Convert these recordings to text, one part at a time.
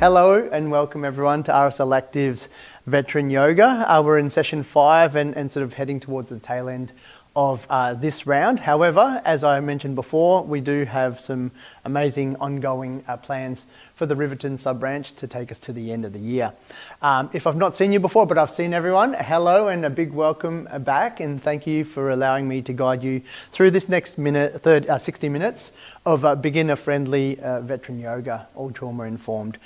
Hello and welcome everyone to RSL Active's Veteran Yoga. We're in session 5 and sort of heading towards the tail end of this round. However, as I mentioned before, we do have some amazing ongoing plans for the Riverton sub-branch to take us to the end of the year. If I've not seen you before, but I've seen everyone, hello and a big welcome back, and thank you for allowing me to guide you through this next 60 minutes of beginner-friendly veteran yoga, all trauma-informed.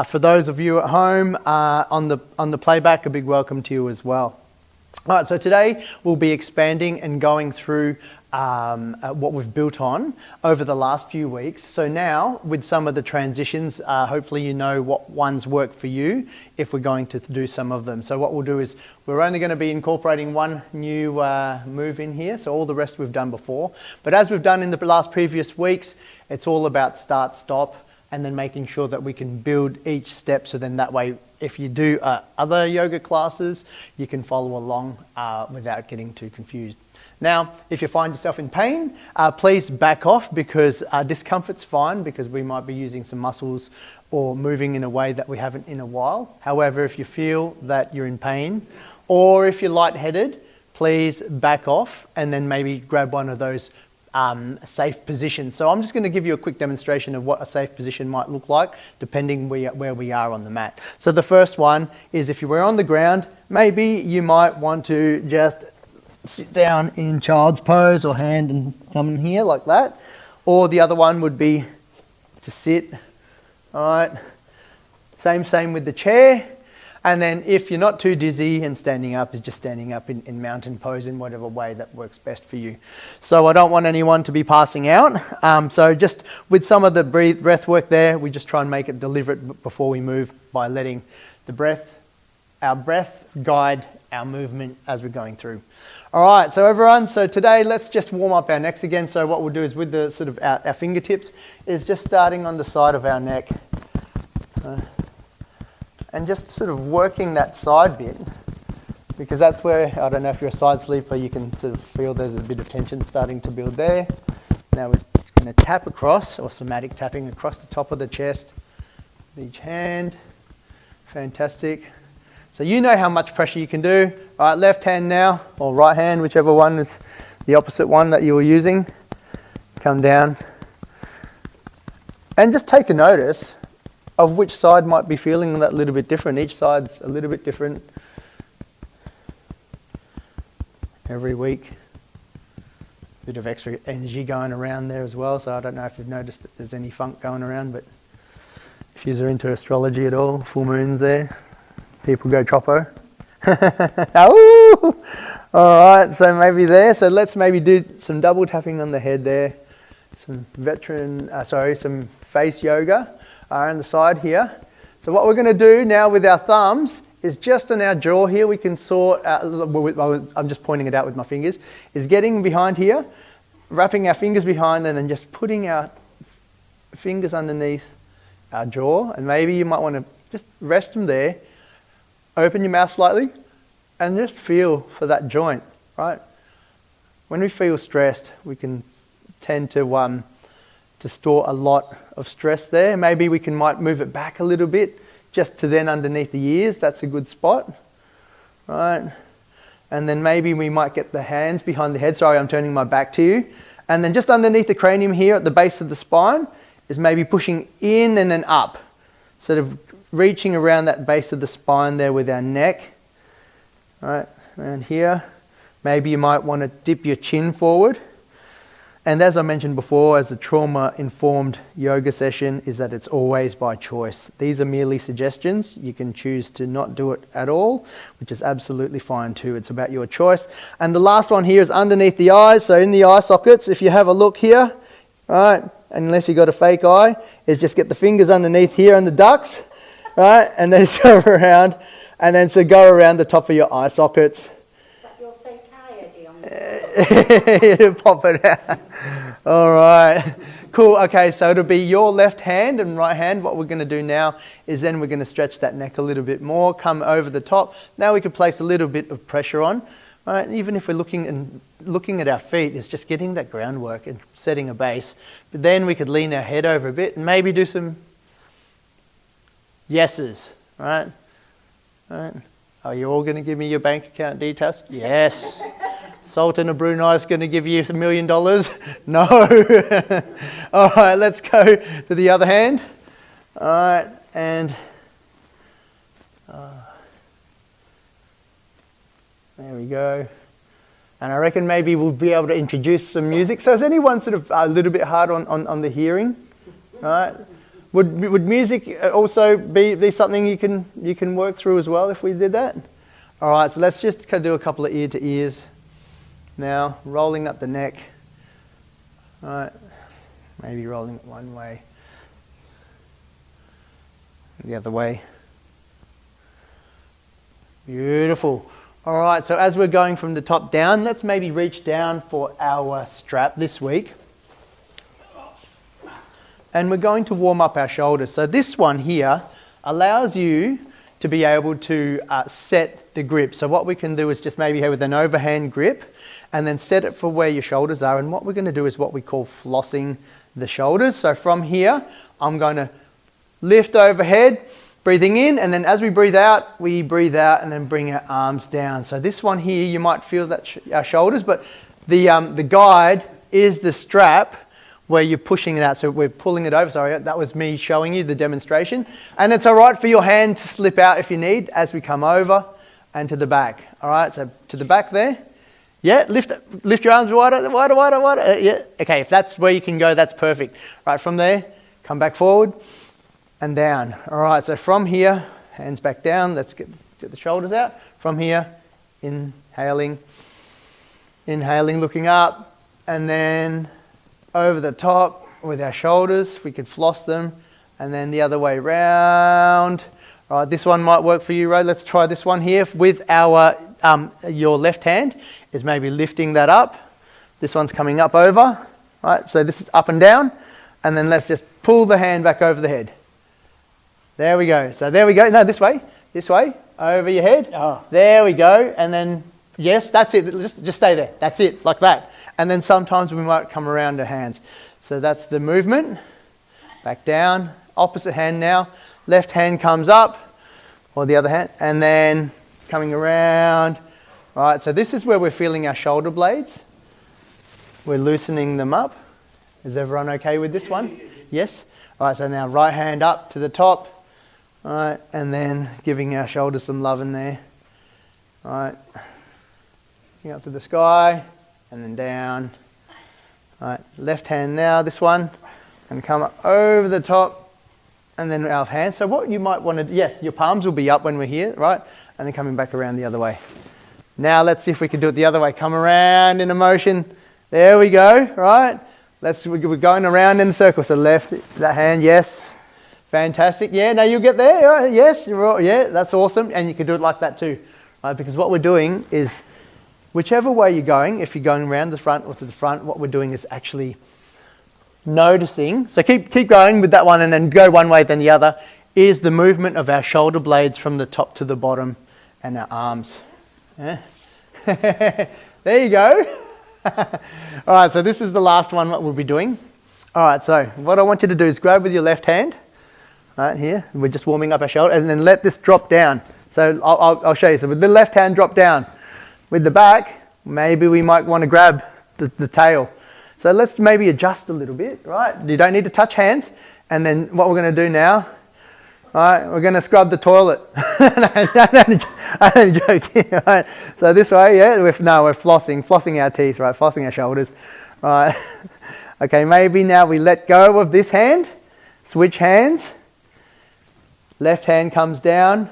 For those of you at home on the playback, a big welcome to you as well. All right, so today we'll be expanding and going through what we've built on over the last few weeks. So now, with some of the transitions, hopefully you know what ones work for you if we're going to do some of them. So what we'll do is we're only going to be incorporating one new move in here, so all the rest we've done before. But as we've done in the last previous weeks, it's all about start, stop, and then making sure that we can build each step, so then that way if you do other yoga classes, you can follow along without getting too confused. Now, if you find yourself in pain, please back off, because discomfort's fine, because we might be using some muscles or moving in a way that we haven't in a while. However, if you feel that you're in pain, or if you're lightheaded, please back off and then maybe grab one of those safe positions. So I'm just going to give you a quick demonstration of what a safe position might look like depending where we are on the mat. So the first one is, if you were on the ground, maybe you might want to just sit down in child's pose or hand and come in here like that. Or the other one would be to sit. All right, same with the chair. And then if you're not too dizzy and standing up, is just standing up in mountain pose in whatever way that works best for you. So I don't want anyone to be passing out. So just with some of the breath work there, we just try and make it deliberate before we move by letting our breath guide our movement as we're going through. All right, so everyone, so today let's just warm up our necks again. So what we'll do is with the sort of our fingertips is just starting on the side of our neck. And just sort of working that side bit, because that's where, I don't know if you're a side sleeper, you can sort of feel there's a bit of tension starting to build there. Now we're just going to tap across, or somatic tapping across the top of the chest with each hand. Fantastic. So you know how much pressure you can do. All right, left hand now, or right hand, whichever one is the opposite one that you were using. Come down. And just take a notice of which side might be feeling that little bit different. Each side's a little bit different every week. Bit of extra energy going around there as well, so I don't know if you've noticed that there's any funk going around, but if you're into astrology at all, full moons there, people go chopo. All right, so maybe there. So let's maybe do some double tapping on the head there, some some face yoga. On the side here. So what we're going to do now with our thumbs is just on our jaw here, we can sort out, I'm just pointing it out with my fingers, is getting behind here, wrapping our fingers behind, and then just putting our fingers underneath our jaw. And maybe you might want to just rest them there, open your mouth slightly, and just feel for that joint, right? When we feel stressed, we can tend to store a lot of stress there. Maybe we might move it back a little bit, just to then underneath the ears. That's a good spot, right? And then maybe we might get the hands behind the head. Sorry, I'm turning my back to you. And then just underneath the cranium here at the base of the spine is maybe pushing in and then up, sort of reaching around that base of the spine there with our neck, right? Around here. Maybe you might want to dip your chin forward. And as I mentioned before, as a trauma-informed yoga session, is that it's always by choice. These are merely suggestions. You can choose to not do it at all, which is absolutely fine too. It's about your choice. And the last one here is underneath the eyes. So in the eye sockets, if you have a look here, right, unless you've got a fake eye, is just get the fingers underneath here and the ducts, right, and then go around, and then so go around the top of your eye sockets. Pop it out. All right, cool. Okay, so it'll be your left hand and right hand. What we're going to do now is then we're going to stretch that neck a little bit more, come over the top. Now we can place a little bit of pressure on. All right, even if we're looking at our feet, it's just getting that groundwork and setting a base. But then we could lean our head over a bit and maybe do some yeses, right? Right. Are you all going to give me your bank account details? Yes. Sultan of Brunei is going to give you $1 million? No. All right, let's go to the other hand. All right, and there we go. And I reckon maybe we'll be able to introduce some music. So is anyone sort of a little bit hard on the hearing? All right. Would music also be something you can work through as well if we did that? All right, so let's just do a couple of ear to ears. Now, rolling up the neck. All right, maybe rolling it one way, the other way. Beautiful. All right, so as we're going from the top down, let's maybe reach down for our strap this week. And we're going to warm up our shoulders. So this one here allows you to be able to set the grip. So what we can do is just maybe have with an overhand grip and then set it for where your shoulders are. And what we're going to do is what we call flossing the shoulders. So from here, I'm going to lift overhead, breathing in, and then as we breathe out and then bring our arms down. So this one here, you might feel that our shoulders, but the guide is the strap where you're pushing it out. So we're pulling it over. Sorry, that was me showing you the demonstration. And it's all right for your hand to slip out if you need as we come over and to the back. All right, so to the back there. Yeah, lift your arms wider. Yeah, okay, if that's where you can go, that's perfect. Right, from there, come back forward and down. All right, so from here, hands back down. Let's get the shoulders out. From here, inhaling, looking up, and then over the top with our shoulders. We could floss them, and then the other way round. All right, this one might work for you, Ray. Let's try this one here with our your left hand is maybe lifting that up. This one's coming up over. Right, so this is up and down, and then let's just pull the hand back over the head. There we go. So there we go. No, this way, over your head. Oh. There we go. And then, yes, that's it. Just stay there. That's it, like that. And then sometimes we might come around our hands. So that's the movement. Back down. Opposite hand now. Left hand comes up, or the other hand, and then coming around. All right, so this is where we're feeling our shoulder blades. We're loosening them up. Is everyone okay with this one? Yes? All right, so now right hand up to the top. All right, and then giving our shoulders some love in there. All right, looking up to the sky, and then down. All right, left hand now, this one, and come up over the top, and then our hands. So what you might want to, yes, your palms will be up when we're here, right? And then coming back around the other way. Now let's see if we can do it the other way. Come around in a motion. There we go, right? We're going around in a circle. So left, that hand, yes. Fantastic. Yeah, now you'll get there. Right? Yes, yeah, that's awesome. And you can do it like that too, right? Because what we're doing is, whichever way you're going, if you're going around the front or to the front, what we're doing is actually noticing. So keep going with that one and then go one way then the other, is the movement of our shoulder blades from the top to the bottom and our arms. Yeah. There you go. All right, so this is the last one that we'll be doing. All right, so what I want you to do is grab with your left hand, right here. We're just warming up our shoulder, and then let this drop down. So I'll show you. So with the left hand drop down. With the back, maybe we might want to grab the tail. So let's maybe adjust a little bit, right? You don't need to touch hands. And then what we're going to do now, all right, we're going to scrub the toilet. I'm joking, right? So this way, yeah, we're flossing our teeth, right? Flossing our shoulders, right? Okay, maybe now we let go of this hand, switch hands. Left hand comes down.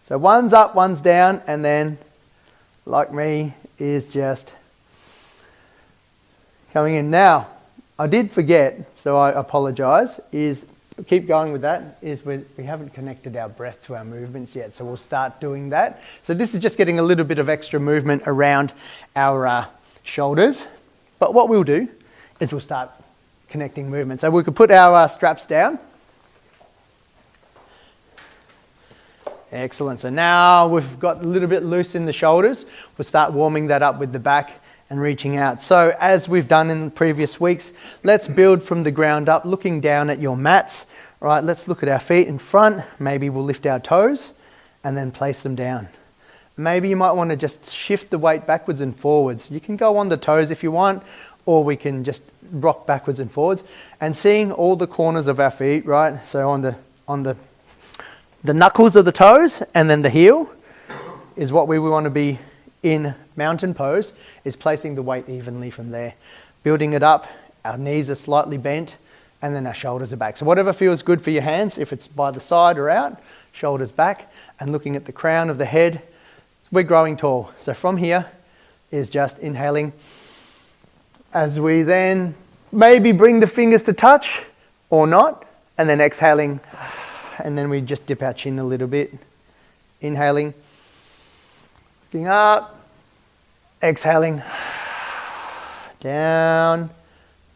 So one's up, one's down, and then, like me, is just coming in. Now, I did forget, so I apologise, is keep going with that, is we haven't connected our breath to our movements yet, so we'll start doing that. So this is just getting a little bit of extra movement around our shoulders. But what we'll do is we'll start connecting movement. So we could put our straps down. Excellent. So now we've got a little bit loose in the shoulders. We'll start warming that up with the back and reaching out. So as we've done in previous weeks, let's build from the ground up, looking down at your mats, All right, let's look at our feet in front. Maybe we'll lift our toes and then place them down. Maybe you might want to just shift the weight backwards and forwards. You can go on the toes if you want, or we can just rock backwards and forwards. And seeing all the corners of our feet, right? So on the knuckles of the toes and then the heel is what we want to be in mountain pose, is placing the weight evenly from there. Building it up, our knees are slightly bent, and then our shoulders are back. So whatever feels good for your hands, if it's by the side or out, shoulders back, and looking at the crown of the head, we're growing tall. So from here is just inhaling, as we then maybe bring the fingers to touch or not, and then exhaling, and then we just dip our chin a little bit. Inhaling, lifting up, exhaling, down,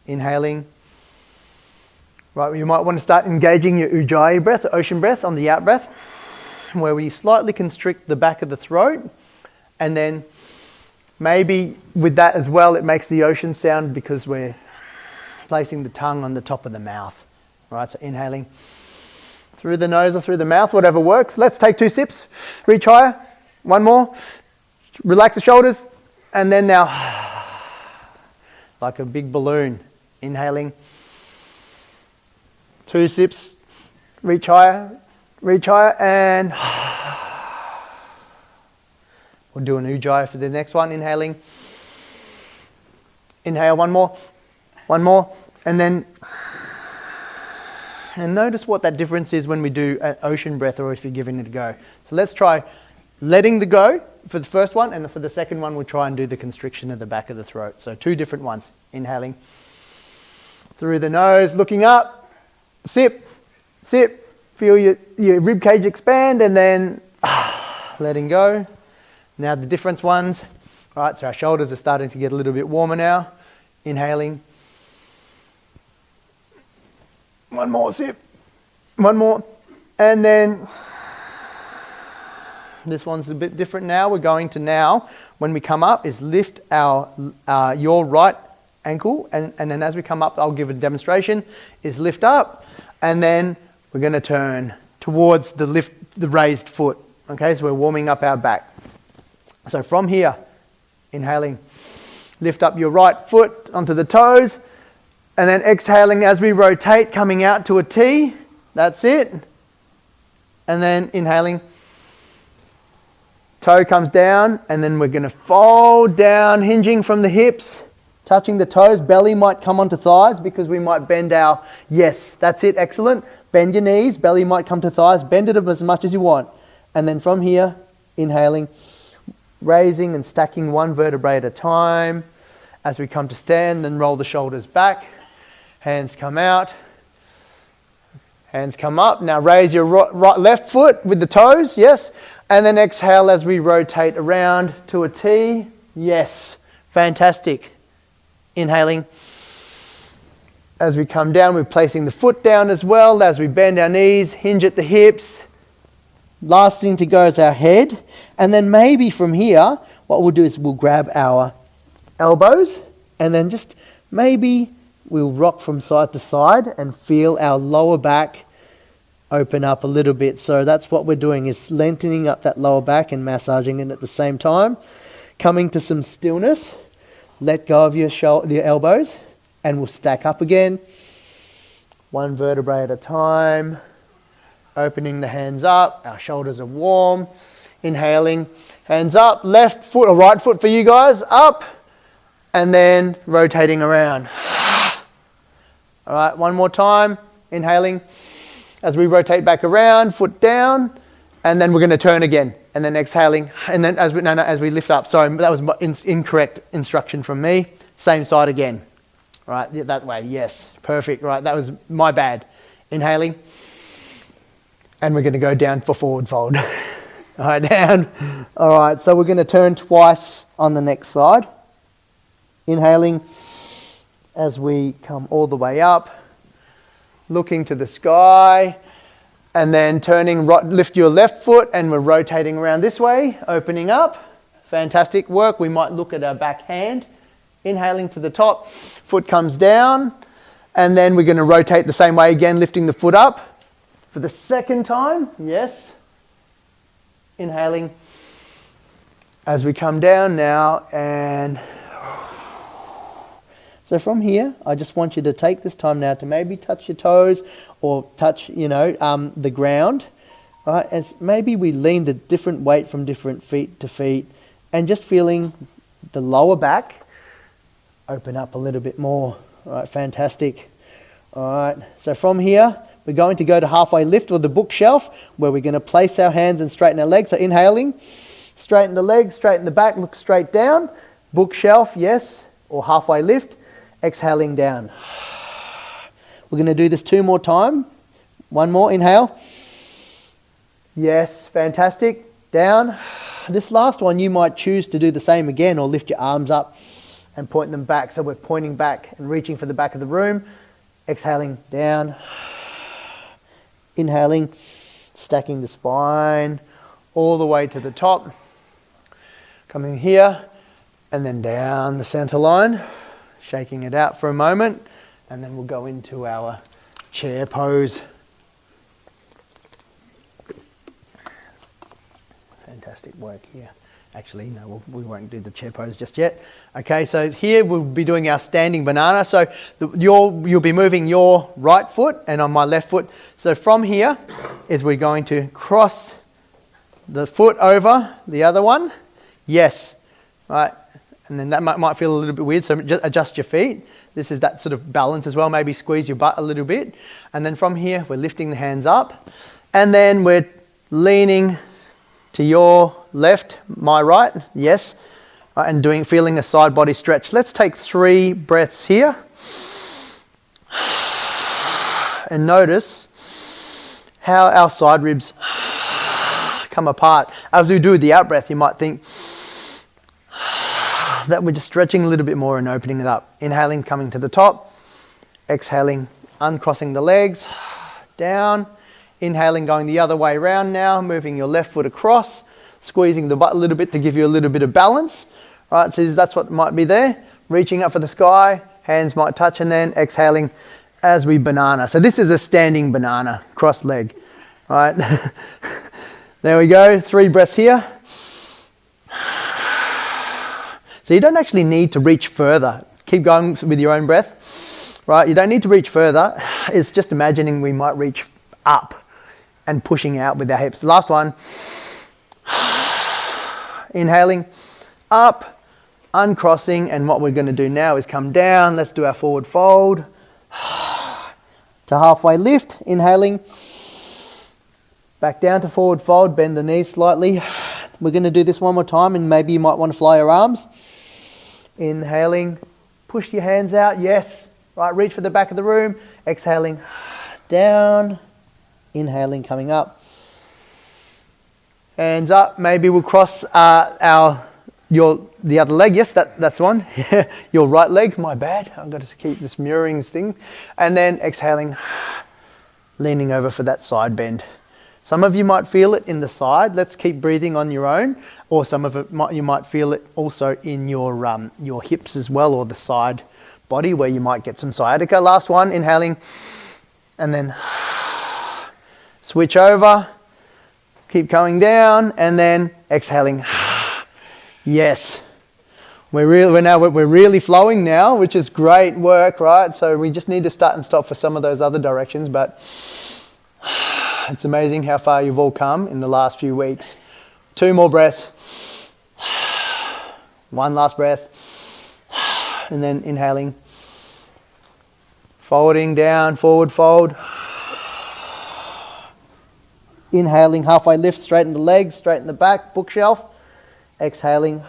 inhaling. Right, you might want to start engaging your ujjayi breath, ocean breath, on the out breath, where we slightly constrict the back of the throat, and then maybe with that as well, it makes the ocean sound because we're placing the tongue on the top of the mouth. Right, so inhaling through the nose or through the mouth, whatever works. Let's take 2 sips, reach higher, one more, relax the shoulders, and then now, like a big balloon, inhaling, 2 sips, reach higher, and we'll do an ujjayi for the next one. Inhaling, inhale, one more, and then, and notice what that difference is when we do an ocean breath or if you're giving it a go. So let's try letting the go for the first one, and for the second one, we'll try and do the constriction of the back of the throat. So 2 different ones. Inhaling through the nose, looking up, sip, feel your rib cage expand, and then letting go. Now the different ones. All right, so our shoulders are starting to get a little bit warmer now. Inhaling. One more sip, one more, and then this one's a bit different now. We're going to now, when we come up, is lift your right ankle, and then as we come up, I'll give a demonstration, is lift up, and then we're going to turn towards the raised foot. Okay, so we're warming up our back. So from here, inhaling, lift up your right foot onto the toes, and then exhaling as we rotate, coming out to a T. That's it. And then inhaling, toe comes down, and then we're going to fold down, hinging from the hips, touching the toes. Belly might come onto thighs because we might bend our, yes, that's it, excellent. Bend your knees, belly might come to thighs, bend it as much as you want. And then from here, inhaling, raising and stacking 1 vertebrae at a time. As we come to stand, then roll the shoulders back. Hands come out, hands come up. Now raise your left foot with the toes, yes. And then exhale as we rotate around to a T, yes. Fantastic. Inhaling. As we come down, we're placing the foot down as well. As we bend our knees, hinge at the hips. Last thing to go is our head. And then maybe from here, what we'll do is we'll grab our elbows, and then just maybe we'll rock from side to side and feel our lower back open up a little bit. So that's what we're doing, is lengthening up that lower back and massaging it at the same time. Coming to some stillness. Let go of your elbows, and we'll stack up again. 1 vertebrae at a time. Opening the hands up. Our shoulders are warm. Inhaling. Hands up. Left foot or right foot for you guys. Up. And then rotating around. All right, one more time. Inhaling. As we rotate back around, foot down, and then we're going to turn again, and then exhaling, and then as we lift up. Sorry, that was incorrect instruction from me. Same side again. All right, that way. Yes, perfect. Right, that was my bad. Inhaling, and we're going to go down for forward fold. All right, down. All right, so we're going to turn twice on the next side. Inhaling as we come all the way up, looking to the sky, and then turning, lift your left foot, and we're rotating around this way, opening up. Fantastic work. We might look at our back hand. Inhaling to the top, foot comes down, and then we're going to rotate the same way again, lifting the foot up, For the second time, yes. Inhaling as we come down now, and so from here, I just want you to take this time now to maybe touch your toes or touch, the ground, right? As maybe we lean the different weight from different feet to feet, and just feeling the lower back open up a little bit more. All right, fantastic. All right, so from here, we're going to go to halfway lift or the bookshelf, where we're going to place our hands and straighten our legs. So inhaling, straighten the legs, straighten the back, look straight down. Bookshelf, yes, or halfway lift. Exhaling down. We're going to do this 2 more times. 1 more, inhale. Yes, fantastic. Down. This last one, you might choose to do the same again, or lift your arms up and point them back. So we're pointing back and reaching for the back of the room. Exhaling down. Inhaling, stacking the spine all the way to the top. Coming here and then down the center line. Shaking it out for a moment, and then we'll go into our chair pose. Fantastic work here. Actually, no, we won't do the chair pose just yet. Okay, so here we'll be doing our standing banana. So you'll be moving your right foot and on my left foot. So from here is we're going to cross the foot over the other one. Yes, right. And then that might feel a little bit weird, so just adjust your feet. This is that sort of balance as well. Maybe squeeze your butt a little bit. And then from here, we're lifting the hands up. And then we're leaning to your left, my right, yes. And feeling a side body stretch. Let's take 3 breaths here. And notice how our side ribs come apart. As we do the out breath, you might think that we're just stretching a little bit more and opening it up. Inhaling, coming to the top. Exhaling, uncrossing the legs, down. Inhaling, going the other way around now, moving your left foot across, squeezing the butt a little bit to give you a little bit of balance. All right, so that's what might be there. Reaching up for the sky, hands might touch, and then exhaling as we banana. So this is a standing banana, cross leg. All right, there we go, 3 breaths here. So you don't actually need to reach further. Keep going with your own breath, right? You don't need to reach further. It's just imagining we might reach up and pushing out with our hips. Last one. Inhaling, up, uncrossing, and what we're going to do now is come down. Let's do our forward fold. To halfway lift, inhaling, back down to forward fold, bend the knees slightly. We're going to do this 1 more time, and maybe you might want to fly your arms. Inhaling, push your hands out, yes. Right, reach for the back of the room. Exhaling, down. Inhaling, coming up. Hands up. Maybe we'll cross the other leg. Yes, that's one. Your right leg, my bad. I've got to keep this mirroring thing. And then exhaling, leaning over for that side bend. Some of you might feel it in the side. Let's keep breathing on your own. Or some of it you might feel it also in your hips as well, or the side body where you might get some sciatica. Last one, inhaling, and then switch over. Keep going down, and then exhaling. Yes, we're really flowing now, which is great work, right? So we just need to start and stop for some of those other directions, but it's amazing how far you've all come in the last few weeks. 2 more breaths. 1 last breath. And then inhaling. Folding down, forward fold. Inhaling, halfway lift, straighten the legs, straighten the back, bookshelf. Exhaling.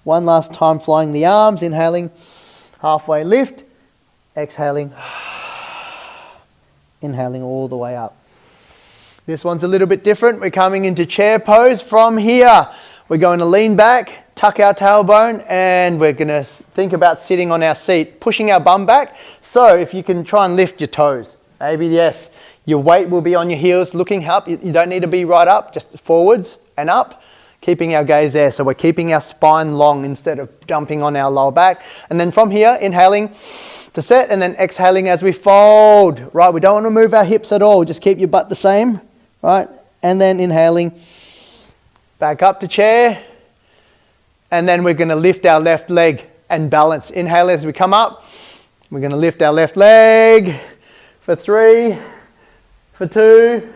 1 last time, flying the arms. Inhaling, halfway lift. Exhaling. Inhaling all the way up. This one's a little bit different. We're coming into chair pose from here. We're going to lean back, tuck our tailbone, and we're going to think about sitting on our seat, pushing our bum back. So if you can try and lift your toes. Maybe, yes, your weight will be on your heels looking up. You don't need to be right up, just forwards and up, keeping our gaze there. So we're keeping our spine long instead of dumping on our lower back. And then from here, inhaling, to set, and then exhaling as we fold, right? We don't want to move our hips at all. Just keep your butt the same, right? And then inhaling, back up to chair, and then we're going to lift our left leg and balance. Inhale as we come up. We're going to lift our left leg for 3, for 2,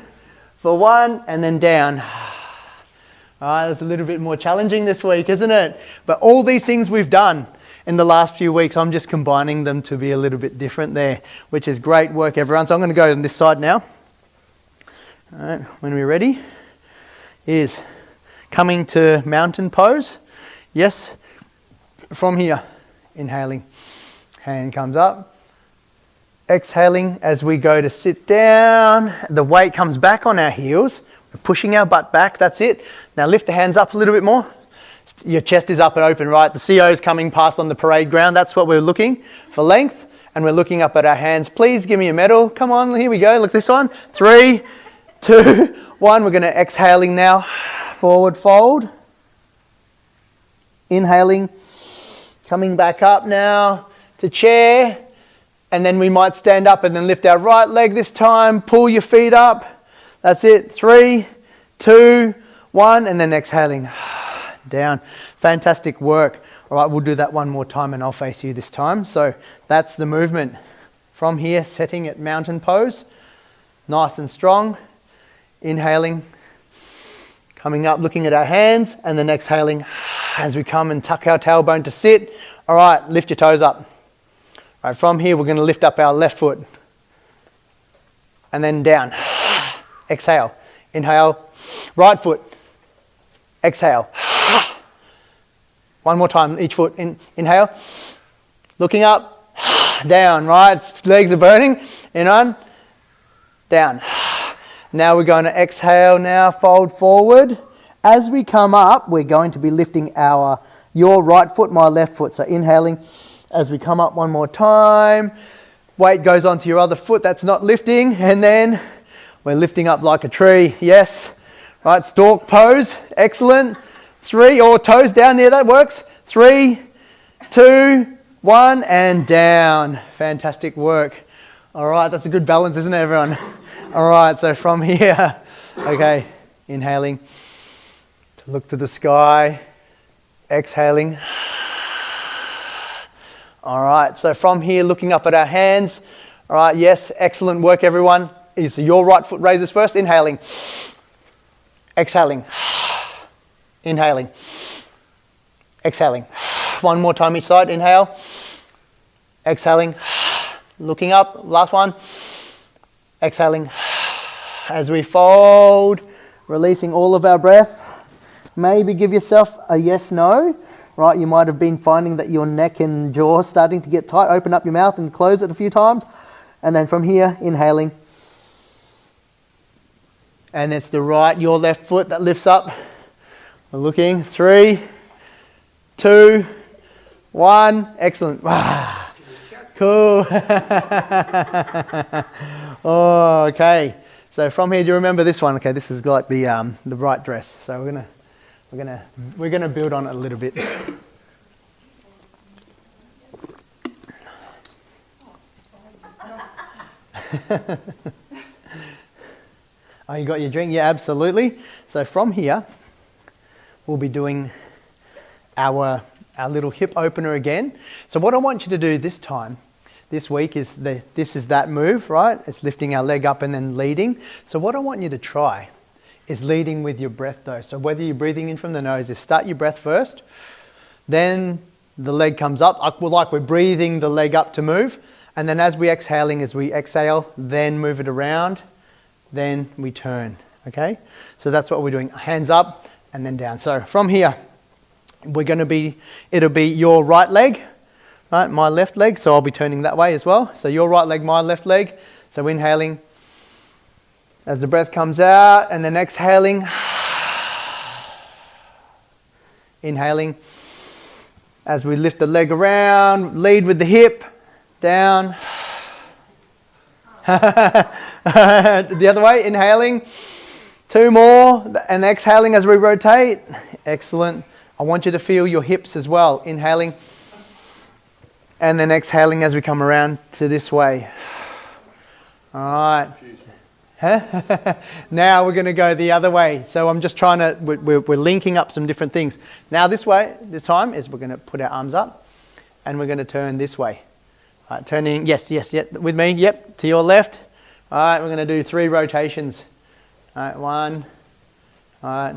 for 1, and then down. All right, that's a little bit more challenging this week, isn't it? But all these things we've done in the last few weeks, I'm just combining them to be a little bit different there, which is great work, everyone. So I'm going to go on this side now. All right, when we're ready, is coming to mountain pose. Yes, from here, inhaling, hand comes up. Exhaling as we go to sit down. The weight comes back on our heels. We're pushing our butt back, that's it. Now lift the hands up a little bit more. Your chest is up and open, right? The CO is coming past on the parade ground. That's what we're looking for, length. And we're looking up at our hands. Please give me a medal. Come on, here we go. Look this one. 3, 2, 1. We're going to exhaling now. Forward fold. Inhaling. Coming back up now to chair. And then we might stand up and then lift our right leg this time. Pull your feet up. That's it. 3, 2, 1. And then exhaling. Down. Fantastic work. All right, we'll do that one more time and I'll face you this time. So that's the movement. From here, setting at mountain pose. Nice and strong. Inhaling. Coming up, looking at our hands, and then exhaling as we come and tuck our tailbone to sit. All right, lift your toes up. All right, from here, we're going to lift up our left foot. And then down. Exhale. Inhale. Right foot. Exhale. One more time, each foot. Inhale. Looking up. Down, right? Legs are burning. In on. Down. Now we're going to exhale now, fold forward. As we come up, we're going to be lifting your right foot, my left foot. So inhaling as we come up one more time. Weight goes onto your other foot that's not lifting. And then we're lifting up like a tree. Yes. Right, stork pose. Excellent. 3, or toes down there, that works. 3, 2, 1, and down. Fantastic work. All right, that's a good balance, isn't it, everyone? All right, so from here, okay, inhaling, look to the sky, exhaling. All right, so from here, looking up at our hands. All right, yes, excellent work, everyone. So your right foot raises first, inhaling, exhaling, inhaling, exhaling. One more time each side, inhale, exhaling, looking up, last one. Exhaling as we fold, releasing all of our breath. Maybe give yourself a yes, no, right? You might have been finding that your neck and jaw starting to get tight. Open up your mouth and close it a few times. And then from here, inhaling. And it's your left foot that lifts up. We're looking, 3, 2, 1. Excellent. Cool. Oh, okay. So from here, do you remember this one? Okay, this is like the right dress. So we're gonna build on it a little bit. Oh, you got your drink? Yeah, absolutely. So from here, we'll be doing our little hip opener again. So what I want you to do this week is this is that move, right? It's lifting our leg up and then leading. So what I want you to try is leading with your breath though. So whether you're breathing in from the nose, is start your breath first, then the leg comes up, like we're breathing the leg up to move. And then as we exhale, then move it around, then we turn, okay? So that's what we're doing, hands up and then down. So from here, it'll be your right leg, right, my left leg, so I'll be turning that way as well. So your right leg, my left leg. So inhaling as the breath comes out, and then exhaling. Inhaling as we lift the leg around, lead with the hip, down. The other way, inhaling. 2 more, and exhaling as we rotate. Excellent. I want you to feel your hips as well. Inhaling. And then exhaling as we come around to this way. All right. Huh? Now we're going to go the other way. So I'm just trying to, we're linking up some different things. Now this way, this time, is we're going to put our arms up and we're going to turn this way. All right, turning, yes, with me, yep, to your left. All right, we're going to do 3 rotations. All right, 1, all right,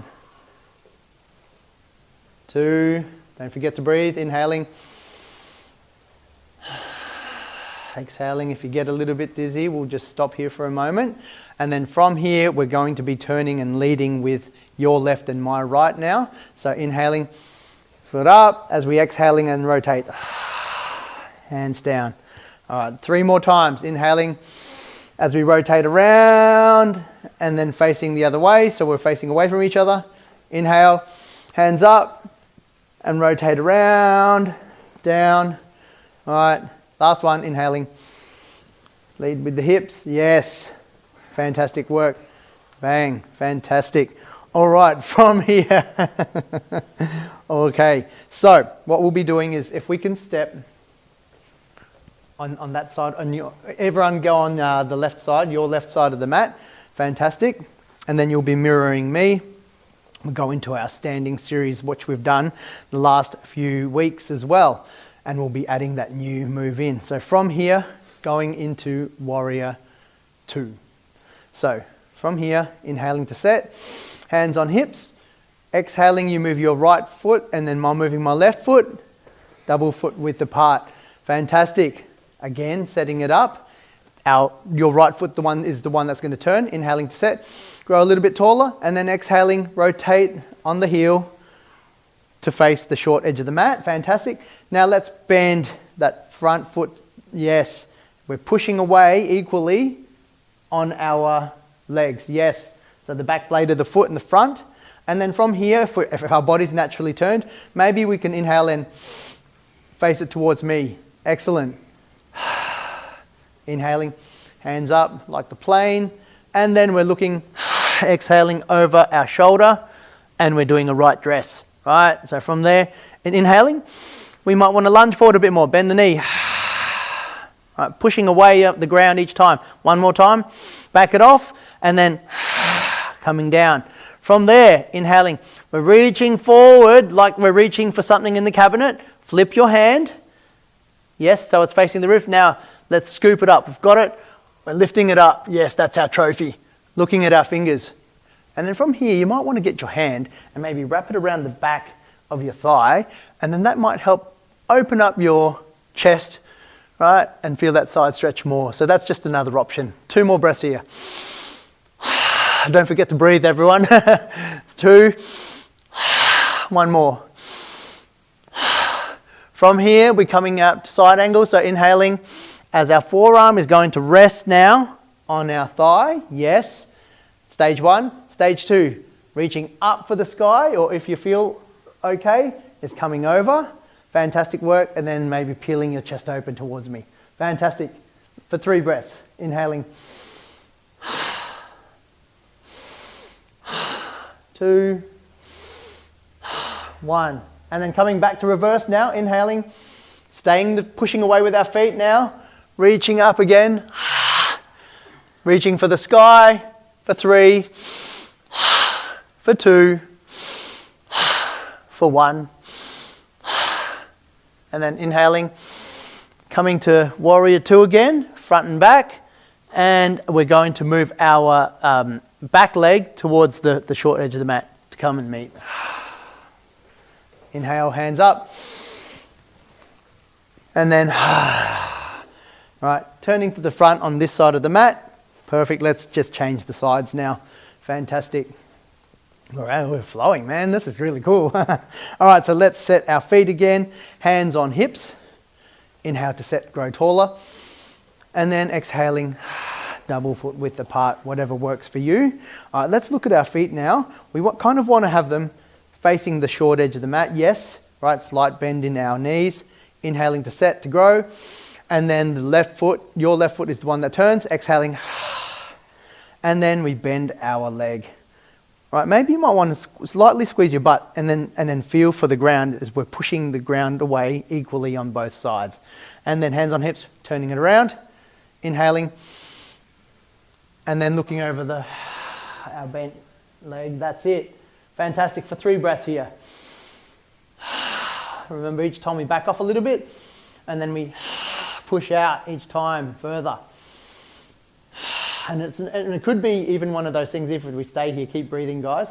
2, don't forget to breathe, inhaling. Exhaling. If you get a little bit dizzy, we'll just stop here for a moment. And then from here, we're going to be turning and leading with your left and my right now. So inhaling, foot up, as we exhaling and rotate. Hands down. All right, 3 more times. Inhaling as we rotate around and then facing the other way. So we're facing away from each other. Inhale, hands up and rotate around, down. All right. Last one, inhaling. Lead with the hips. Yes. Fantastic work. Bang. Fantastic. All right, from here. Okay. So what we'll be doing is if we can step on that side, everyone go on the left side, your left side of the mat. Fantastic. And then you'll be mirroring me. We'll go into our standing series, which we've done the last few weeks as well. And we'll be adding that new move in. So from here, going into warrior 2. So from here, inhaling to set, hands on hips. Exhaling, you move your right foot, and then I'm moving my left foot, double foot width apart. Fantastic. Again, setting it up. Your right foot is the one that's going to turn. Inhaling to set, grow a little bit taller, and then exhaling, rotate on the heel to face the short edge of the mat. Fantastic. Now let's bend that front foot. Yes, we're pushing away equally on our legs. Yes, so the back blade of the foot in the front. And then from here, if our body's naturally turned, maybe we can inhale and face it towards me. Excellent. Inhaling, hands up like the plane. And then we're looking, exhaling over our shoulder, and we're doing a right dress. Right, so from there, inhaling, we might want to lunge forward a bit more, bend the knee. Right, pushing away up the ground each time. One more time, back it off, and then coming down. From there, inhaling, we're reaching forward like we're reaching for something in the cabinet. Flip your hand. Yes, so it's facing the roof. Now, let's scoop it up. We've got it. We're lifting it up. Yes, that's our trophy. Looking at our fingers. And then from here, you might want to get your hand and maybe wrap it around the back of your thigh. And then that might help open up your chest, right? And feel that side stretch more. So that's just another option. 2 more breaths here. Don't forget to breathe, everyone. 2. 1 more. From here, we're coming up to side angle. So inhaling as our forearm is going to rest now on our thigh. Yes. Stage 1. Stage 2, reaching up for the sky, or if you feel okay, is coming over. Fantastic work. And then maybe peeling your chest open towards me. Fantastic. For 3 breaths. Inhaling. 2, 1. And then coming back to reverse now. Inhaling. Pushing away with our feet now. Reaching up again. Reaching for the sky. For 3. For 2, for 1, and then inhaling, coming to warrior 2 again, front and back, and we're going to move our back leg towards the short edge of the mat to come and meet. Inhale, hands up, and then, right, turning to the front on this side of the mat. Perfect, let's just change the sides now. Fantastic. All right, we're flowing, man. This is really cool. All right, so let's set our feet again. Hands on hips. Inhale to set, grow taller. And then exhaling, double foot width apart, whatever works for you. All right, let's look at our feet now. We kind of want to have them facing the short edge of the mat. Yes, right, slight bend in our knees. Inhaling to set, to grow. And then the left foot, your left foot is the one that turns. Exhaling. And then we bend our leg. Right, maybe you might want to slightly squeeze your butt and then feel for the ground as we're pushing the ground away equally on both sides. And then hands on hips, turning it around, inhaling, and then looking over our bent leg. That's it. Fantastic for 3 breaths here. Remember, each time we back off a little bit, and then we push out each time further. And it could be even one of those things, if we stay here, keep breathing, guys,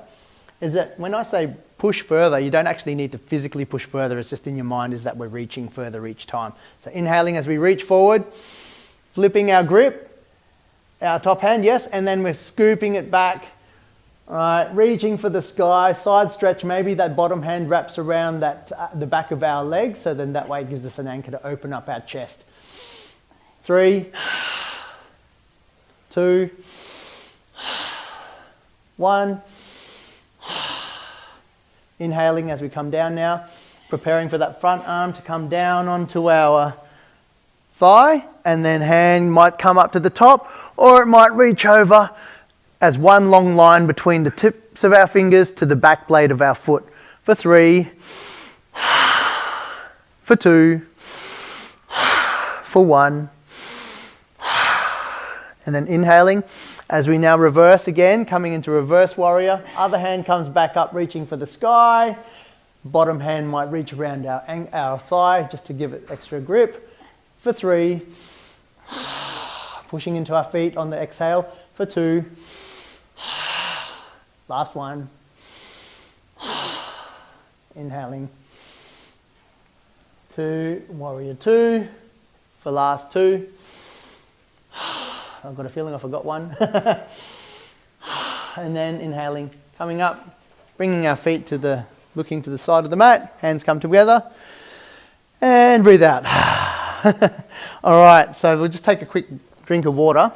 is that when I say push further, you don't actually need to physically push further. It's just in your mind is that we're reaching further each time. So inhaling as we reach forward, flipping our grip, our top hand, yes, and then we're scooping it back. All right, reaching for the sky, side stretch, maybe that bottom hand wraps around the back of our leg, so then that way it gives us an anchor to open up our chest. 3, 2, 1. Inhaling as we come down now, preparing for that front arm to come down onto our thigh, and then hand might come up to the top, or it might reach over as one long line between the tips of our fingers to the back blade of our foot. For 3, for 2, for 1. And then inhaling as we now reverse again, coming into reverse warrior. Other hand comes back up, reaching for the sky. Bottom hand might reach around our thigh just to give it extra grip. For 3, pushing into our feet on the exhale. For 2, last one. Inhaling. 2, warrior 2. For last 2. I've got a feeling I forgot one. And then inhaling, coming up, bringing our feet looking to the side of the mat. Hands come together. And breathe out. All right, so we'll just take a quick drink of water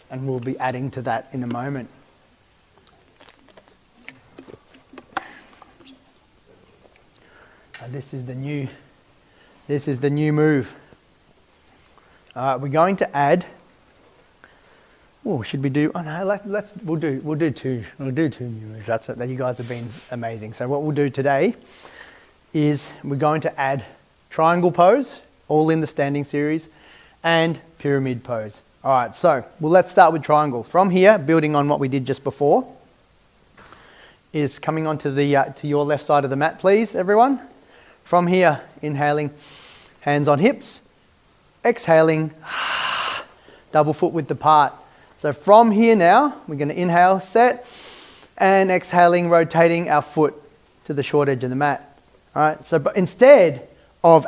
and we'll be adding to that in a moment. This is the new move. All right, we're going to add. Oh, should we do? Oh no, we'll do 2 new moves. That's it. You guys have been amazing. So what we'll do today is we're going to add triangle pose, all in the standing series, and pyramid pose. All right, so let's start with triangle. From here, building on what we did just before, is coming onto to your left side of the mat, please, everyone. From here, inhaling, hands on hips, exhaling, double foot width apart. So from here now, we're going to inhale, set, and exhaling, rotating our foot to the short edge of the mat. All right. So, but instead of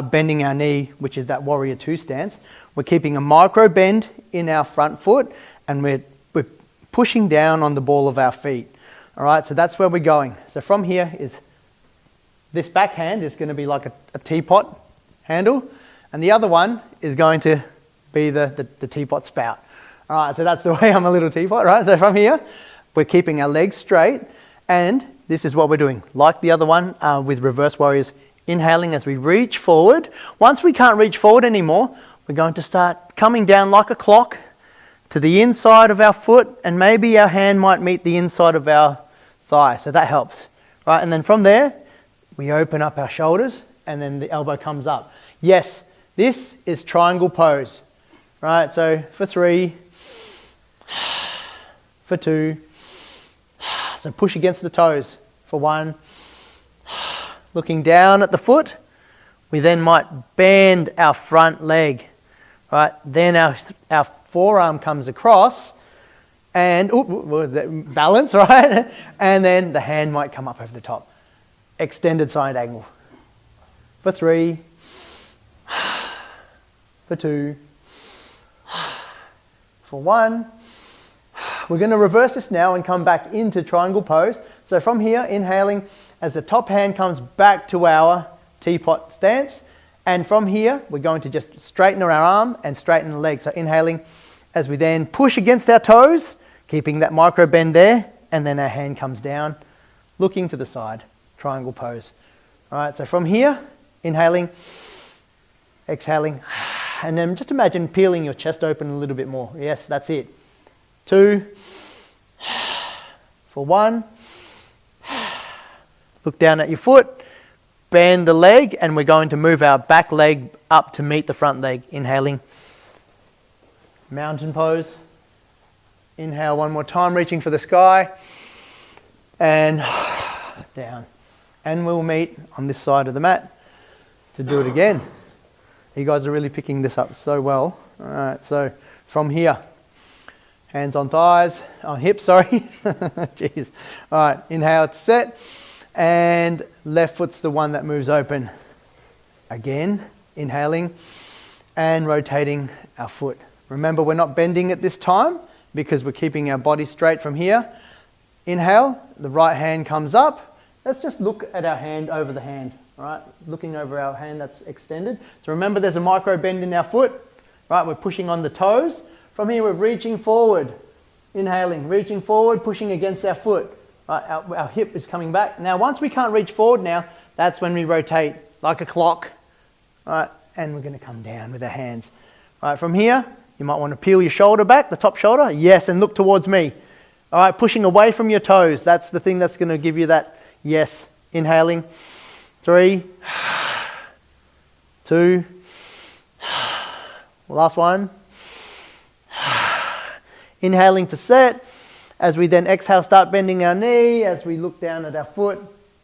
bending our knee, which is that warrior 2 stance, we're keeping a micro bend in our front foot, and we're pushing down on the ball of our feet. All right. So that's where we're going. So from here is this backhand is going to be like a teapot handle, and the other one is going to be the teapot spout. All right, so that's the way I'm a little teapot, right? So from here, we're keeping our legs straight, and this is what we're doing. Like the other one with reverse warriors, inhaling as we reach forward. Once we can't reach forward anymore, we're going to start coming down like a clock to the inside of our foot, and maybe our hand might meet the inside of our thigh, so that helps, right? And then from there, we open up our shoulders, and then the elbow comes up. Yes, this is triangle pose. Right, so for 3, for 2, so push against the toes. For 1, looking down at the foot, we then might bend our front leg. Right, then our forearm comes across, and balance, right? And then the hand might come up over the top. Extended side angle. For 3, for 2, for 1. We're going to reverse this now and come back into triangle pose. So from here, inhaling as the top hand comes back to our teapot stance. And from here, we're going to just straighten our arm and straighten the leg. So inhaling as we then push against our toes, keeping that micro bend there, and then our hand comes down, looking to the side, triangle pose. All right, so from here, inhaling, exhaling, and then just imagine peeling your chest open a little bit more. Yes, that's it. 2, for 1. Look down at your foot, bend the leg, and we're going to move our back leg up to meet the front leg. Inhaling, mountain pose. Inhale one more time, reaching for the sky, and down. And we'll meet on this side of the mat to do it again. You guys are really picking this up so well. All right, so from here, hands on thighs, on hips, sorry. Jeez. All right, inhale to set, and left foot's the one that moves open. Again, inhaling and rotating our foot. Remember, we're not bending at this time because we're keeping our body straight from here. Inhale, the right hand comes up. Let's just look at our hand over the hand, all right? Looking over our hand that's extended. So remember, there's a micro bend in our foot, right? We're pushing on the toes. From here, we're reaching forward. Inhaling, reaching forward, pushing against our foot. Right, our hip is coming back. Now, once we can't reach forward now, that's when we rotate like a clock, right? And we're going to come down with our hands. Right, from here, you might want to peel your shoulder back, the top shoulder. Yes, and look towards me. All right, pushing away from your toes. That's the thing that's going to give you that yes. Inhaling. 3, 2, last one. Inhaling to set. As we then exhale, start bending our knee. As we look down at our foot,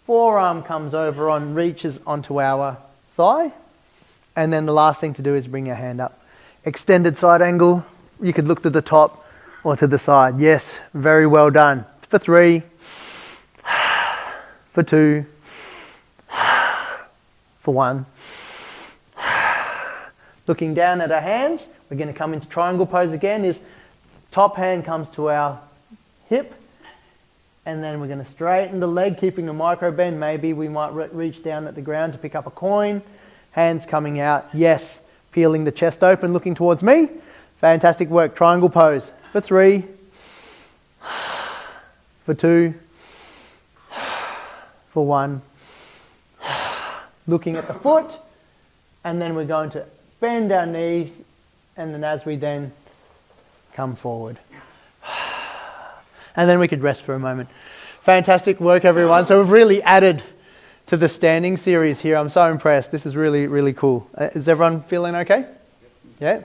forearm comes over on, reaches onto our thigh. And then the last thing to do is bring our hand up. Extended side angle. You could look to the top or to the side. Yes, very well done. For 3, for 2, for 1. Looking down at our hands, we're going to come into triangle pose again. Is top hand comes to our hip, and then we're going to straighten the leg, keeping a micro bend. Maybe we might reach down at the ground to pick up a coin. Hands coming out. Yes. Peeling the chest open, looking towards me. Fantastic work. Triangle pose. For 3, for 2, for 1. Looking at the foot, and then we're going to bend our knees, and then as we then come forward. And then we could rest for a moment. Fantastic work, everyone. So we've really added to the standing series here. I'm so impressed. This is really, really cool. Is everyone feeling okay? Yeah?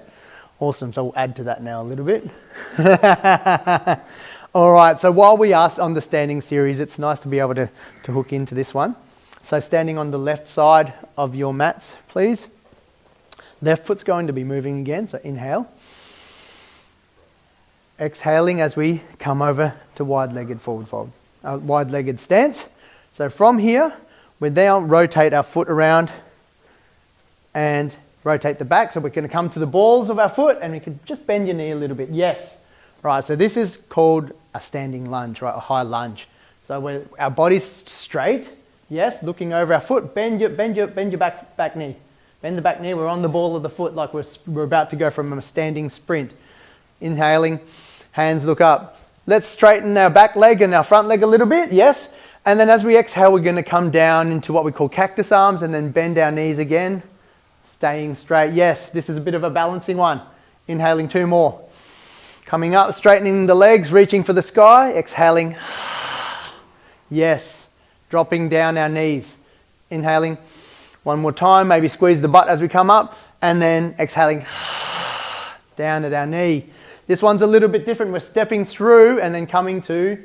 Awesome. So we'll add to that now a little bit. All right. So while we are on the standing series, it's nice to be able to hook into this one. So standing on the left side of your mats, please. Left foot's going to be moving again. So inhale. Exhaling as we come over to wide-legged forward fold, wide-legged stance. So from here, we now rotate our foot around and rotate the back. So we're going to come to the balls of our foot, and we can just bend your knee a little bit. Yes. Right, so this is called a standing lunge, right, a high lunge. So our body's straight. Yes, looking over our foot, bend your back knee. Bend the back knee. We're on the ball of the foot like we're about to go from a standing sprint. Inhaling, hands look up. Let's straighten our back leg and our front leg a little bit, yes. And then as we exhale, we're going to come down into what we call cactus arms and then bend our knees again, staying straight. Yes, this is a bit of a balancing one. Inhaling 2 more. Coming up, straightening the legs, reaching for the sky, exhaling. Yes, dropping down our knees. Inhaling 1 more time, maybe squeeze the butt as we come up, and then exhaling down at our knee. This one's a little bit different. We're stepping through and then coming to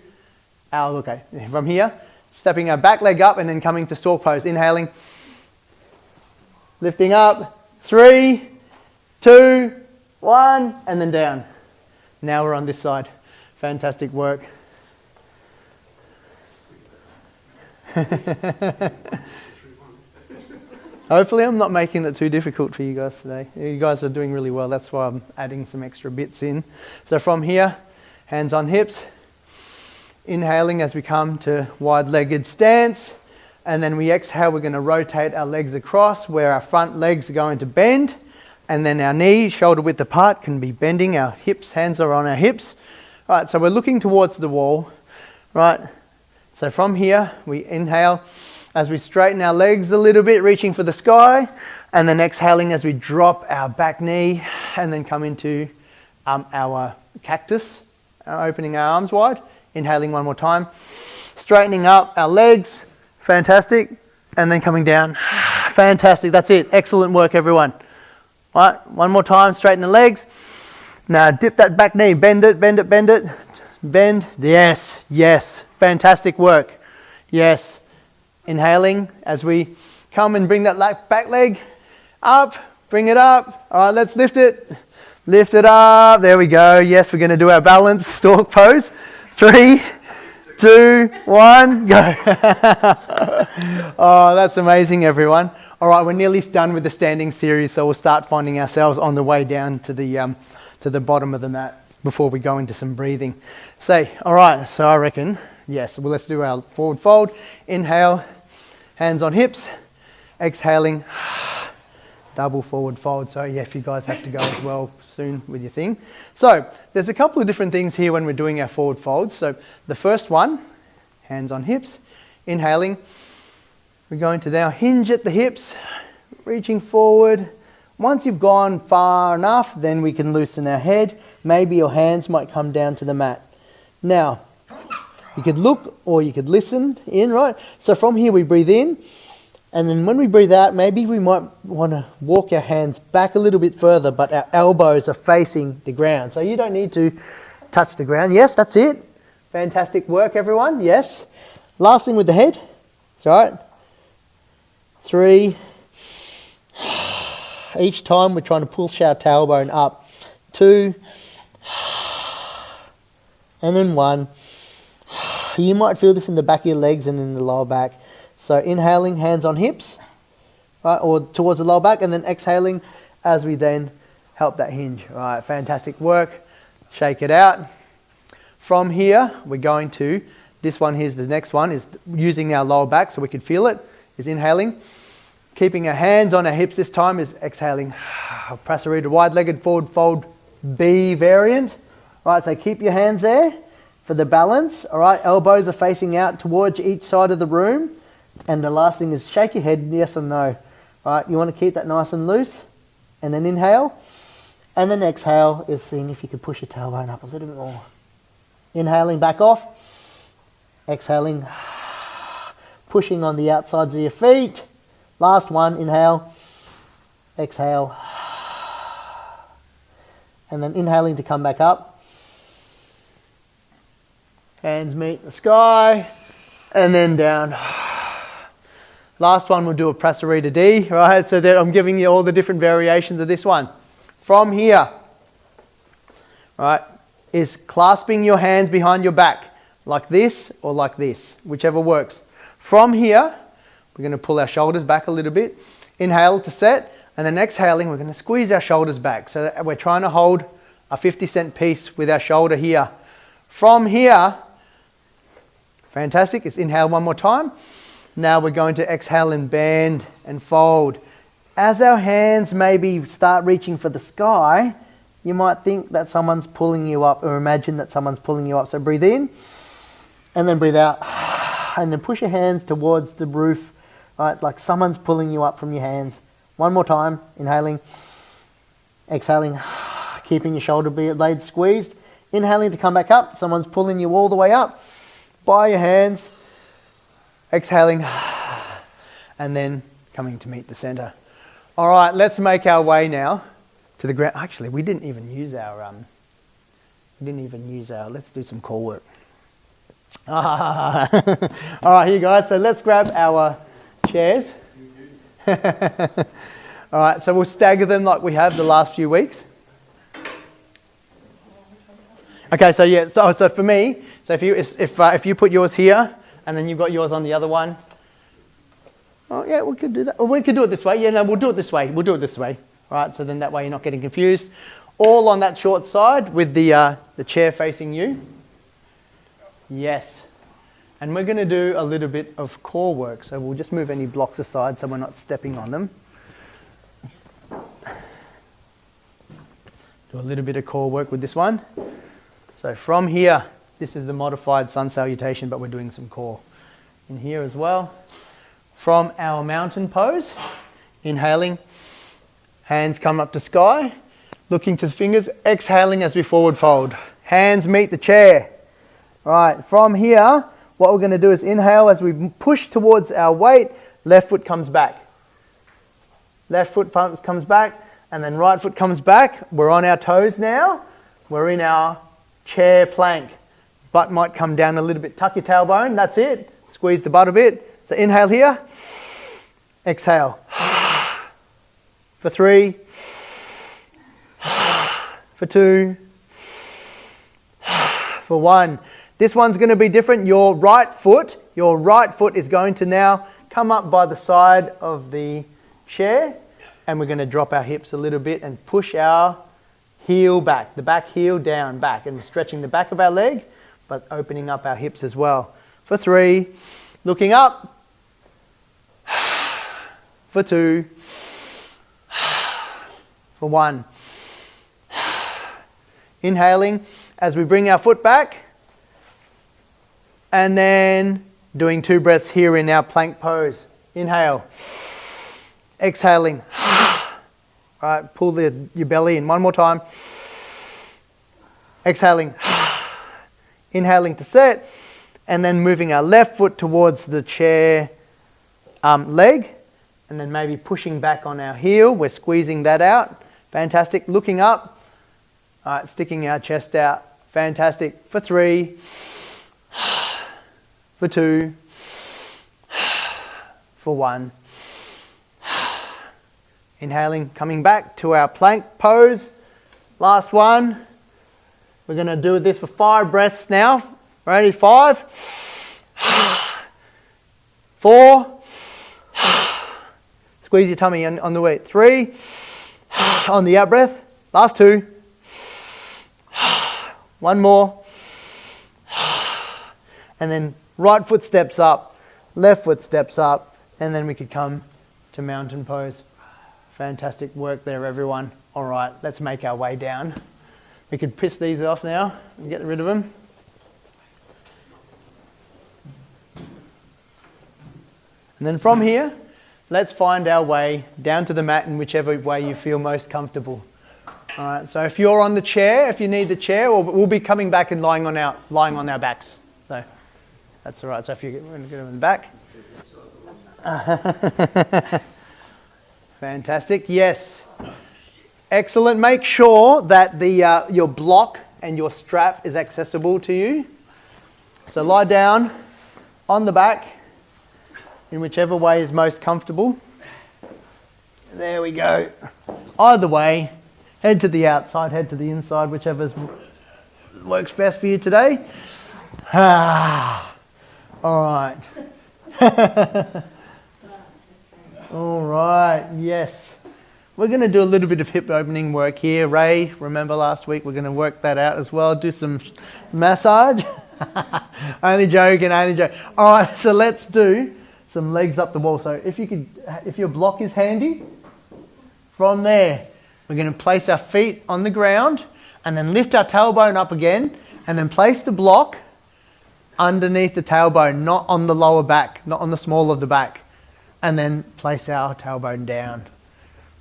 our, okay, from here, stepping our back leg up and then coming to stork pose. Inhaling, lifting up, 3, 2, 1, and then down. Now we're on this side. Fantastic work. Hopefully I'm not making it too difficult for you guys today. You guys are doing really well. That's why I'm adding some extra bits in. So from here, hands on hips. Inhaling as we come to wide-legged stance. And then we exhale, we're going to rotate our legs across where our front legs are going to bend. And then our knees, shoulder width apart, can be bending. Our hips, hands are on our hips. Right, so we're looking towards the wall. Right, so from here, we inhale as we straighten our legs a little bit, reaching for the sky, and then exhaling as we drop our back knee and then come into our cactus, opening our arms wide. Inhaling one more time. Straightening up our legs. Fantastic. And then coming down. Fantastic. That's it. Excellent work, everyone. All right, one more time. Straighten the legs. Now dip that back knee. Bend it, bend it, bend it. Bend. Yes, yes. Fantastic work. Yes. Inhaling as we come and bring that back leg up. Bring it up. All right, let's lift it. Lift it up. There we go. Yes, we're going to do our balance stork pose. 3, 2, 1, go. Oh, that's amazing, everyone. All right, we're nearly done with the standing series, so we'll start finding ourselves on the way down to the bottom of the mat before we go into some breathing. All right, so I reckon, yes, well, let's do our forward fold. Inhale, hands on hips. Exhaling, double forward fold. So yeah, if you guys have to go as well soon with your thing. So there's a couple of different things here when we're doing our forward folds. So the first one, hands on hips. Inhaling, we're going to now hinge at the hips, reaching forward. Once you've gone far enough, then we can loosen our head. Maybe your hands might come down to the mat. Now, you could look or you could listen in, right? So from here we breathe in, and then when we breathe out, maybe we might want to walk our hands back a little bit further, but our elbows are facing the ground. So you don't need to touch the ground. Yes, that's it. Fantastic work, everyone. Yes. Last thing with the head. That's right. 3. Each time we're trying to push our tailbone up. 2. And then 1. You might feel this in the back of your legs and in the lower back. So inhaling, hands on hips, right, or towards the lower back, and then exhaling as we then help that hinge. All right, fantastic work. Shake it out. From here, we're going to, this one here's the next one, is using our lower back so we can feel it, is inhaling. Keeping our hands on our hips this time is exhaling. Prasarita, wide-legged forward fold B variant. All right, so keep your hands there for the balance. All right, elbows are facing out towards each side of the room. And the last thing is shake your head, yes or no. All right, you want to keep that nice and loose. And then inhale. And then exhale is seeing if you can push your tailbone up a little bit more. Inhaling back off. Exhaling. Pushing on the outsides of your feet. Last one, inhale. Exhale. And then inhaling to come back up. Hands meet the sky. And then down. Last one, we'll do a Prasarita D, right? So that I'm giving you all the different variations of this one. From here, right, is clasping your hands behind your back, like this or like this, whichever works. From here, we're going to pull our shoulders back a little bit. Inhale to set, and then exhaling, we're going to squeeze our shoulders back. So that we're trying to hold a 50-cent piece with our shoulder here. From here, fantastic, it's inhale one more time. Now we're going to exhale and bend and fold. As our hands maybe start reaching for the sky, you might think that someone's pulling you up, or imagine that someone's pulling you up. So breathe in and then breathe out. And then push your hands towards the roof, right? Like someone's pulling you up from your hands. One more time, inhaling, exhaling, keeping your shoulder blades squeezed. Inhaling to come back up. Someone's pulling you all the way up by your hands. Exhaling, and then coming to meet the center. All right, let's make our way now to the ground. Actually, we didn't even use our, let's do some core work. All right, here guys, so let's grab our chairs. All right, so we'll stagger them like we have the last few weeks. Okay, so yeah, so for me, so if you put yours here, and then you've got yours on the other one. Oh yeah, we could do that. Or we could do it this way. Yeah, no, we'll do it this way. We'll do it this way. All right, so then that way you're not getting confused. All on that short side with the chair facing you. Yes. And we're going to do a little bit of core work. So we'll just move any blocks aside so we're not stepping on them. Do a little bit of core work with this one. So from here, this is the modified sun salutation, but we're doing some core in here as well. From our mountain pose, inhaling, hands come up to sky, looking to the fingers, exhaling as we forward fold. Hands meet the chair. All All right, from here, what we're going to do is inhale as we push towards our weight, left foot comes back. Left foot comes back, and then right foot comes back. We're on our toes now. We're in our chair plank. Butt might come down a little bit. Tuck your tailbone, that's it. Squeeze the butt a bit. So inhale here, exhale. For 3, for 2, for 1. This one's going to be different. Your right foot is going to now come up by the side of the chair, and we're going to drop our hips a little bit and push our heel back, the back heel down, back, and stretching the back of our leg, but opening up our hips as well. For 3, looking up. For 2, for 1. Inhaling as we bring our foot back, and then doing 2 breaths here in our plank pose. Inhale, exhaling. All right, pull your belly in one more time. Exhaling. Inhaling to set, and then moving our left foot towards the chair leg, and then maybe pushing back on our heel. We're squeezing that out. Fantastic. Looking up. All right, sticking our chest out. Fantastic. For 3, for 2, for 1. Inhaling, coming back to our plank pose. Last one. We're going to do this for 5 breaths now. Ready? 5, 4, squeeze your tummy on the way. 3, on the out breath. Last 2. 1 more. And then right foot steps up, left foot steps up, and then we could come to mountain pose. Fantastic work there, everyone. All right, let's make our way down. We could piss these off now and get rid of them. And then from here, let's find our way down to the mat in whichever way you feel most comfortable. All right, so if you're on the chair, if you need the chair, or we'll be coming back and lying on our backs. So that's all right. So if we're going to get them in the back. Fantastic. Yes. Excellent. Make sure that your block and your strap is accessible to you. So lie down on the back in whichever way is most comfortable. There we go. Either way, head to the outside, head to the inside, whichever works best for you today. All right. All right, yes. We're going to do a little bit of hip opening work here. Ray, remember last week, we're going to work that out as well. Do some massage. Only joking, only joking. All right, so let's do some legs up the wall. So if your block is handy, from there, we're going to place our feet on the ground and then lift our tailbone up again and then place the block underneath the tailbone, not on the lower back, not on the small of the back, and then place our tailbone down.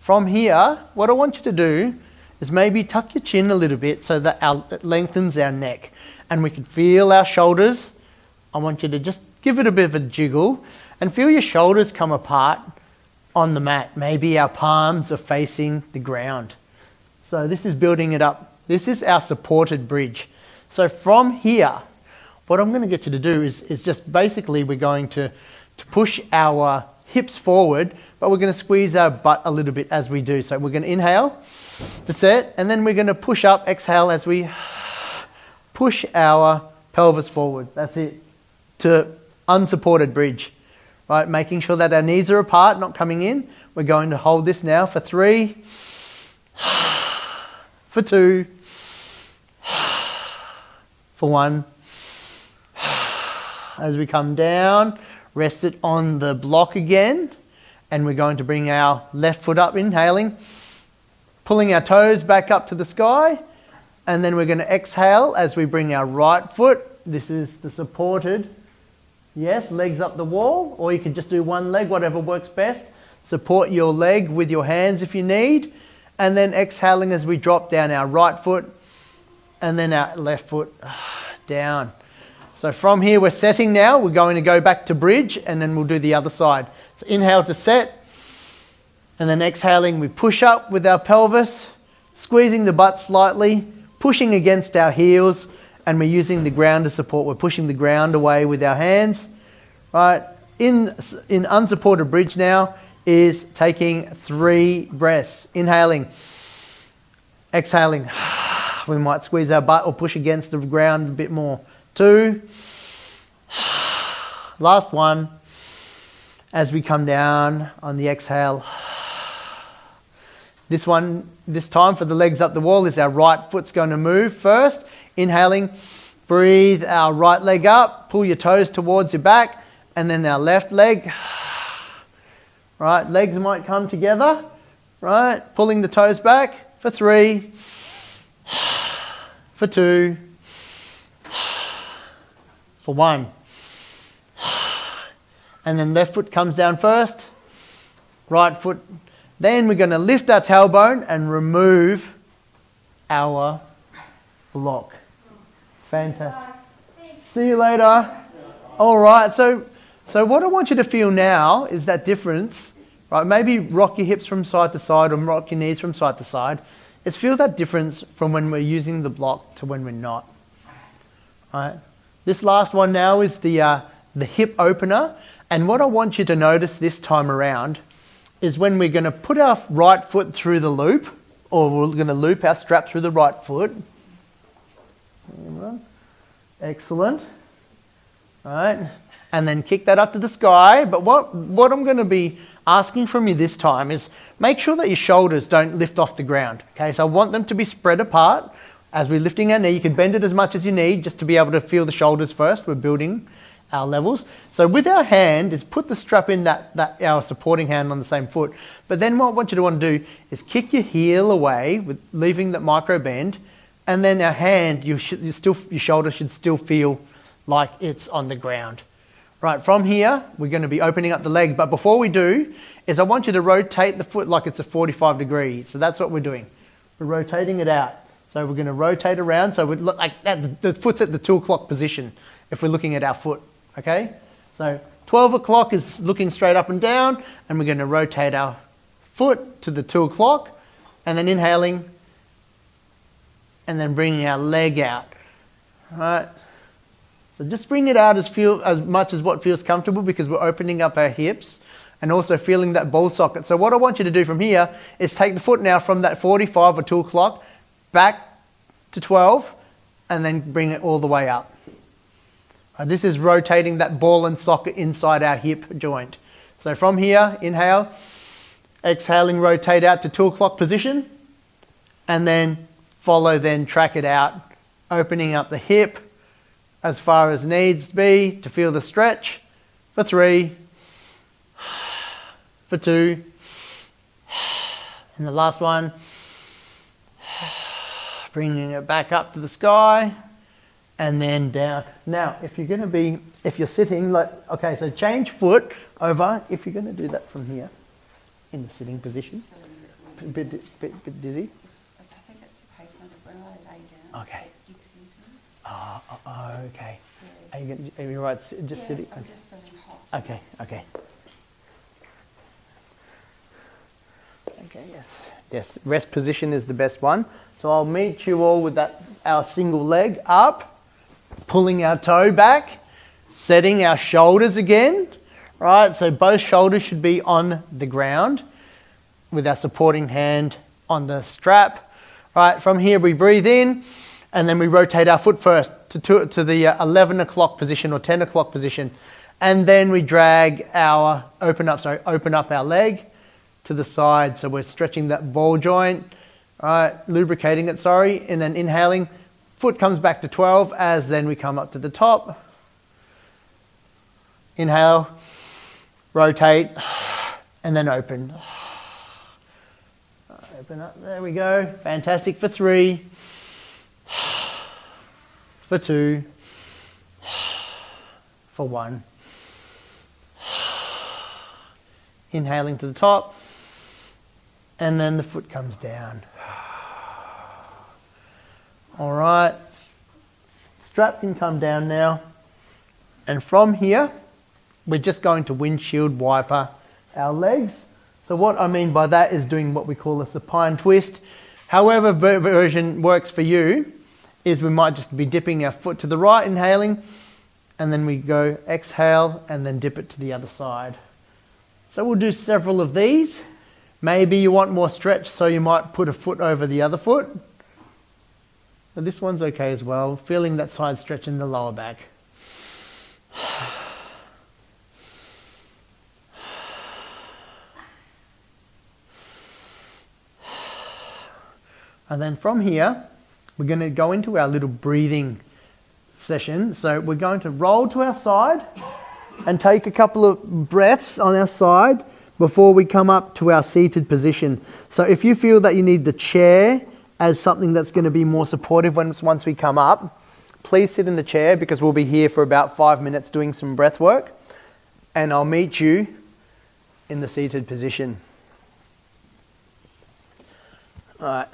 From here, what I want you to do is maybe tuck your chin a little bit so that it lengthens our neck and we can feel our shoulders. I want you to just give it a bit of a jiggle and feel your shoulders come apart on the mat. Maybe our palms are facing the ground. So this is building it up. This is our supported bridge. So from here, what I'm going to get you to do is just basically we're going to push our hips forward, but we're going to squeeze our butt a little bit as we do. So we're going to inhale to set, and then we're going to push up, exhale as we push our pelvis forward. That's it. To unsupported bridge, right? Making sure that our knees are apart, not coming in. We're going to hold this now for 3, for 2, for 1. As we come down, rest it on the block again, and we're going to bring our left foot up, inhaling, pulling our toes back up to the sky, and then we're going to exhale as we bring our right foot. This is the supported, yes, legs up the wall, or you can just do one leg, whatever works best. Support your leg with your hands if you need, and then exhaling as we drop down our right foot, and then our left foot down. So from here we're setting now. We're going to go back to bridge and then we'll do the other side. So inhale to set, and then exhaling we push up with our pelvis, squeezing the butt slightly, pushing against our heels, and we're using the ground to support. We're pushing the ground away with our hands. Right, in unsupported bridge now is taking 3 breaths. Inhaling, exhaling. We might squeeze our butt or push against the ground a bit more. 2. Last one. As we come down on the exhale. This time for the legs up the wall is our right foot's going to move first. Inhaling, breathe our right leg up, pull your toes towards your back, and then our left leg. Right, legs might come together. Right, pulling the toes back for 3, for 2, for 1. And then left foot comes down first, right foot. Then we're going to lift our tailbone and remove our block. Fantastic. See you later. All right, so what I want you to feel now is that difference, right? Maybe rock your hips from side to side or rock your knees from side to side. It's feel that difference from when we're using the block to when we're not. Right? This last one now is the hip opener. And what I want you to notice this time around is when we're going to put our right foot through the loop, or we're going to loop our strap through the right foot. Excellent. Right. And then kick that up to the sky. But what I'm going to be asking from you this time is make sure that your shoulders don't lift off the ground. Okay, so I want them to be spread apart. As we're lifting our knee, you can bend it as much as you need just to be able to feel the shoulders first. We're building our levels. So with our hand is put the strap in that our supporting hand on the same foot. But then what I want you to want to do is kick your heel away with leaving that micro bend, and then our hand, your shoulder should still feel like it's on the ground. Right, from here we're going to be opening up the leg, but before we do is I want you to rotate the foot like it's a 45 degrees. So that's what we're doing. We're rotating it out. So we're going to rotate around so we look like that. The foot's at the 2 o'clock position if we're looking at our foot. Okay, so 12 o'clock is looking straight up and down, and we're going to rotate our foot to the 2 o'clock, and then inhaling, and then bringing our leg out. All right, so just bring it out as much as what feels comfortable, because we're opening up our hips and also feeling that ball socket. So what I want you to do from here is take the foot now from that 45 or 2 o'clock back to 12, and then bring it all the way up. This is rotating that ball and socket inside our hip joint. So from here, inhale, exhaling, rotate out to 2 o'clock position, and then track it out, opening up the hip as far as needs be to feel the stretch for 3, for 2, and the last one, bringing it back up to the sky, and then down. Now, if you're sitting, okay, so change foot over. If you're going to do that from here, in the sitting position, a bit dizzy. I think it's the placement of when I lay down. Okay. It digs into me. Okay. Yeah. Are you right? Just sitting. I'm Okay. just feeling hot. Okay. Okay. Yes. Rest position is the best one. So I'll meet you all with our single leg up. Pulling our toe back, setting our shoulders again, right? So both shoulders should be on the ground with our supporting hand on the strap. Right, from here we breathe in, and then we rotate our foot first to the 11 o'clock position or 10 o'clock position. And then we drag open up our leg to the side. So we're stretching that ball joint, right? Lubricating it, and then inhaling. Foot comes back to 12 as then we come up to the top. Inhale, rotate, and then open. Open up, there we go. Fantastic for 3, for 2, for 1. Inhaling to the top, and then the foot comes down. All right, strap can come down now. And from here, we're just going to windshield wiper our legs. So what I mean by that is doing what we call a supine twist. However version works for you is we might just be dipping our foot to the right, inhaling, and then we go exhale and then dip it to the other side. So we'll do several of these. Maybe you want more stretch, so you might put a foot over the other foot. But this one's okay as well, feeling that side stretch in the lower back. And then from here, we're going to go into our little breathing session. So we're going to roll to our side and take a couple of breaths on our side before we come up to our seated position. So if you feel that you need the chair as something that's going to be more supportive once we come up, please sit in the chair because we'll be here for about 5 minutes doing some breath work, and I'll meet you in the seated position. All right.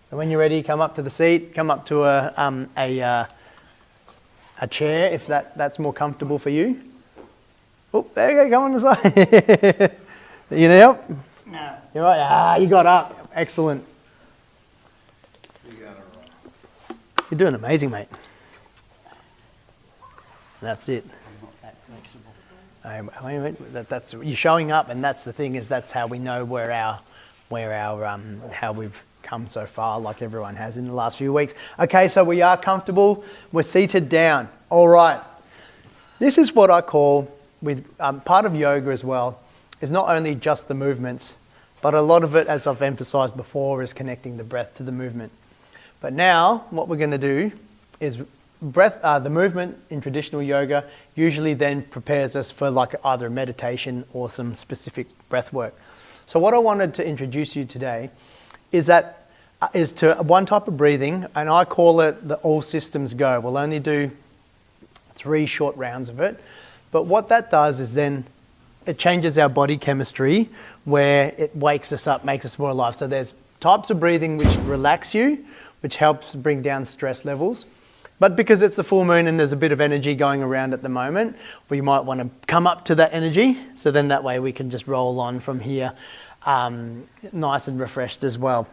So when you're ready, come up to the seat, come up to a chair if that's more comfortable for you. Oh, there you go, come on the side. You need help? No. You're right. Ah, you got up. Excellent. You got it right. You're doing amazing, mate. That's it. Not that flexible. That's you're showing up, and that's the thing, is that's how we know how we've come so far, like everyone has in the last few weeks. Okay, so we are comfortable. We're seated down. All right. This is what I call, with part of yoga as well, is not only just the movements, but a lot of it, as I've emphasized before, is connecting the breath to the movement. But now what we're going to do is the movement in traditional yoga usually then prepares us for like either meditation or some specific breath work. So what I wanted to introduce you today is to one type of breathing, and I call it the all systems go. We'll only do 3 short rounds of it. But what that does is then it changes our body chemistry, where it wakes us up, makes us more alive. So there's types of breathing which relax you, which helps bring down stress levels. But because it's the full moon and there's a bit of energy going around at the moment, we might want to come up to that energy. So then that way we can just roll on from here, nice and refreshed as well.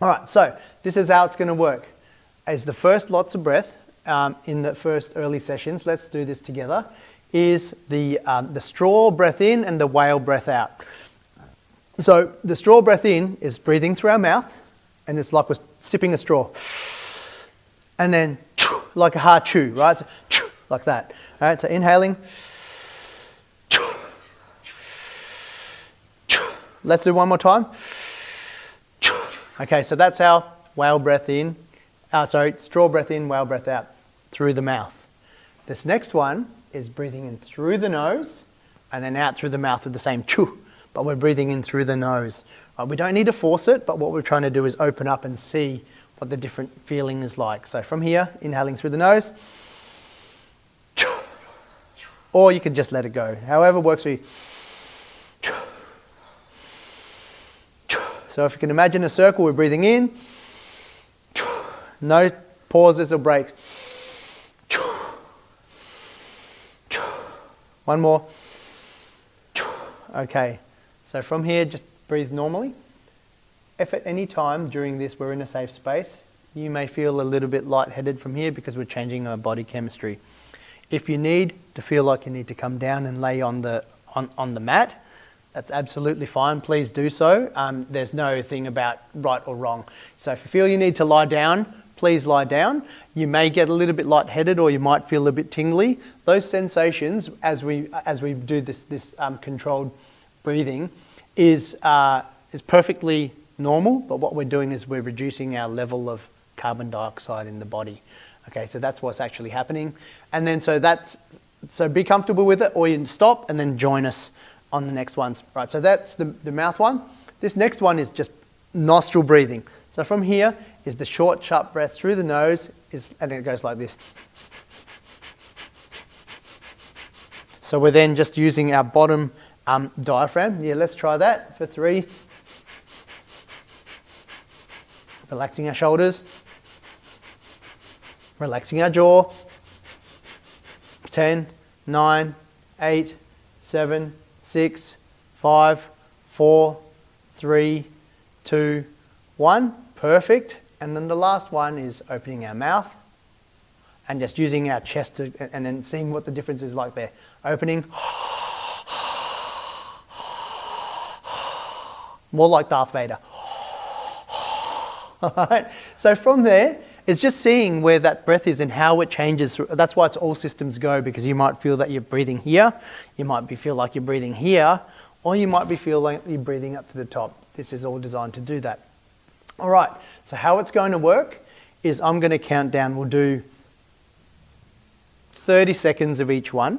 All right, so this is how it's going to work. As the first lots of breath in the first early sessions, let's do this together, is the straw breath in and the whale breath out. So the straw breath in is breathing through our mouth, and it's like we're sipping a straw. And then like a hard chew, right? So, like that. All right, so inhaling. Let's do one more time. Okay, so that's our whale breath in. Straw breath in, whale breath out through the mouth. This next one is breathing in through the nose and then out through the mouth with the same chew, but we're breathing in through the nose. We don't need to force it, but what we're trying to do is open up and see what the different feeling is like. So from here, inhaling through the nose, or you can just let it go. However works for you. So if you can imagine a circle, we're breathing in, no pauses or breaks. One more. Okay, so from here, just breathe normally. If at any time during this we're in a safe space, you may feel a little bit lightheaded from here because we're changing our body chemistry. If you need to feel like you need to come down and lay on the mat, that's absolutely fine. Please do so. There's no thing about right or wrong. So if you feel you need to lie down, please lie down. You may get a little bit lightheaded, or you might feel a bit tingly. Those sensations, as we do this controlled breathing, is perfectly normal. But what we're doing is we're reducing our level of carbon dioxide in the body. Okay, so that's what's actually happening. And then so be comfortable with it, or you can stop and then join us on the next ones. Right, so that's the mouth one. This next one is just nostril breathing. So from here is the short, sharp breath through the nose, and it goes like this. So we're then just using our bottom diaphragm. Yeah, let's try that for 3. Relaxing our shoulders. Relaxing our jaw. 10, 9, 8, 7, 6, 5, 4, 3, 2, 1. Perfect. And then the last one is opening our mouth and just using our chest to, and then seeing what the difference is like there. Opening. More like Darth Vader. All right. So from there, it's just seeing where that breath is and how it changes. That's why it's all systems go, because you might feel that you're breathing here, you might feel like you're breathing here, or you might feel like you're breathing up to the top. This is all designed to do that. All right, so how it's going to work is I'm going to count down. We'll do 30 seconds of each one,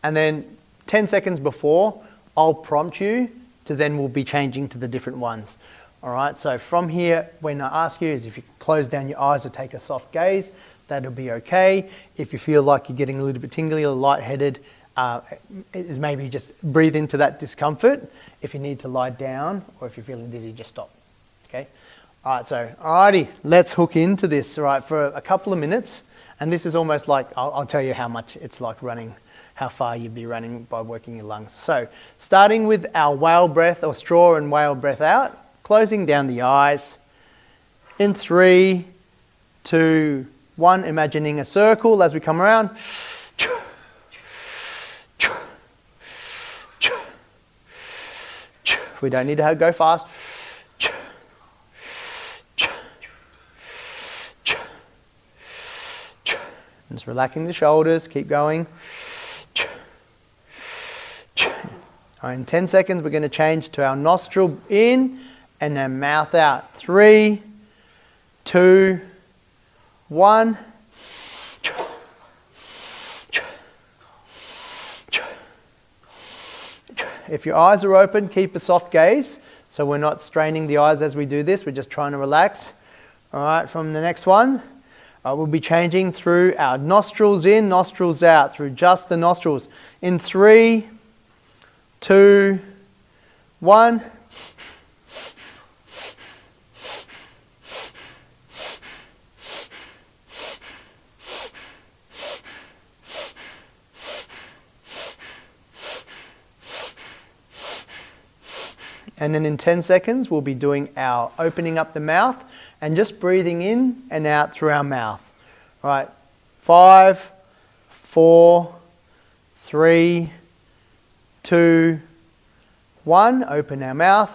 and then 10 seconds before, I'll prompt you to then we'll be changing to the different ones. All right, so from here, when I ask you is if you close down your eyes or take a soft gaze, that'll be okay. If you feel like you're getting a little bit tingly or lightheaded, is maybe just breathe into that discomfort. If you need to lie down or if you're feeling dizzy, just stop, okay? All right, so alrighty, let's hook into this, all right, for a couple of minutes. And this is almost like, I'll tell you how much it's like running, how far you'd be running by working your lungs. So starting with our whale breath or straw and whale breath out, closing down the eyes. In 3, 2, 1, imagining a circle as we come around. We don't need to go fast. Just relaxing the shoulders, keep going. All right, in 10 seconds, we're going to change to our nostril in and then mouth out. 3, 2, 1. If your eyes are open, keep a soft gaze. So we're not straining the eyes as we do this. We're just trying to relax. All right, from the next one, we'll be changing through our nostrils in, nostrils out, through just the nostrils. In 3, 2, 1. And then in 10 seconds, we'll be doing our opening up the mouth and just breathing in and out through our mouth. All right, 5, 4, 3, 2, 1. Open our mouth.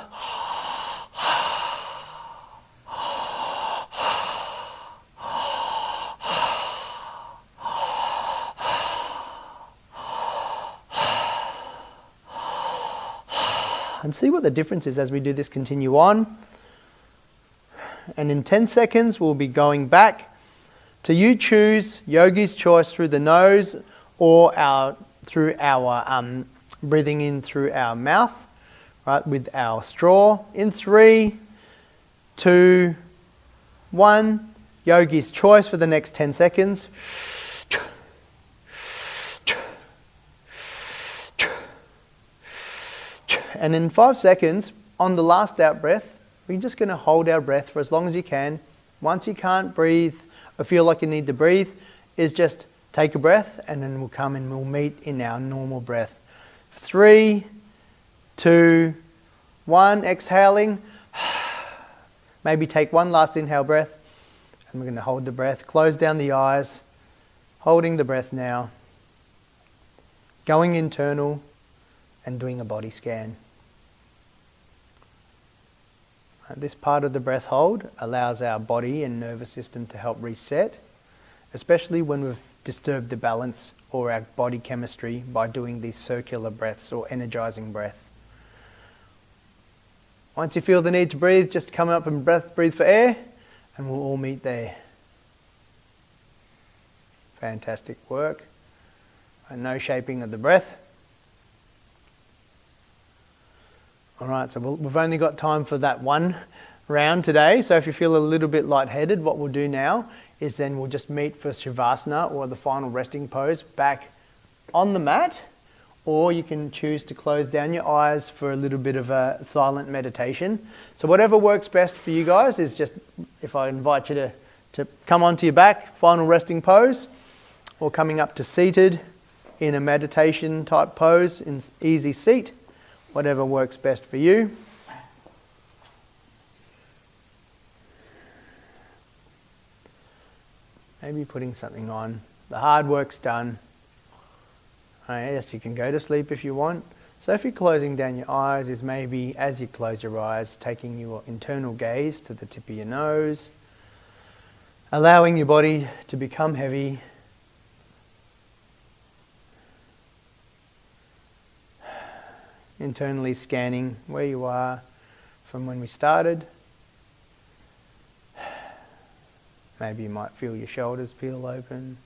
And see what the difference is as we do this. Continue on. And in 10 seconds, we'll be going back to you choose yogi's choice through the nose or through our breathing in through our mouth, right, with our straw. In 3, 2, 1. Yogi's choice for the next 10 seconds. And in 5 seconds, on the last out breath, we're just going to hold our breath for as long as you can. Once you can't breathe or feel like you need to breathe, is just take a breath and then we'll come and we'll meet in our normal breath. 3, 2, 1, exhaling. Maybe take one last inhale breath. And we're going to hold the breath, close down the eyes, holding the breath now. Going internal and doing a body scan. This part of the breath hold allows our body and nervous system to help reset, especially when we've disturbed the balance or our body chemistry by doing these circular breaths or energizing breath. Once you feel the need to breathe, just come up and breathe for air, and we'll all meet there. Fantastic work. And no shaping of the breath. All right, so we've only got time for that one round today. So if you feel a little bit lightheaded, what we'll do now is then we'll just meet for Shavasana, or the final resting pose, back on the mat, or you can choose to close down your eyes for a little bit of a silent meditation. So whatever works best for you guys is just, if I invite you to come onto your back, final resting pose, or coming up to seated, in a meditation type pose in easy seat, whatever works best for you. Maybe putting something on. The hard work's done. Yes, you can go to sleep if you want. So if you're closing down your eyes, is maybe as you close your eyes, taking your internal gaze to the tip of your nose, allowing your body to become heavy. Internally scanning where you are from when we started. Maybe you might feel your shoulders peel open.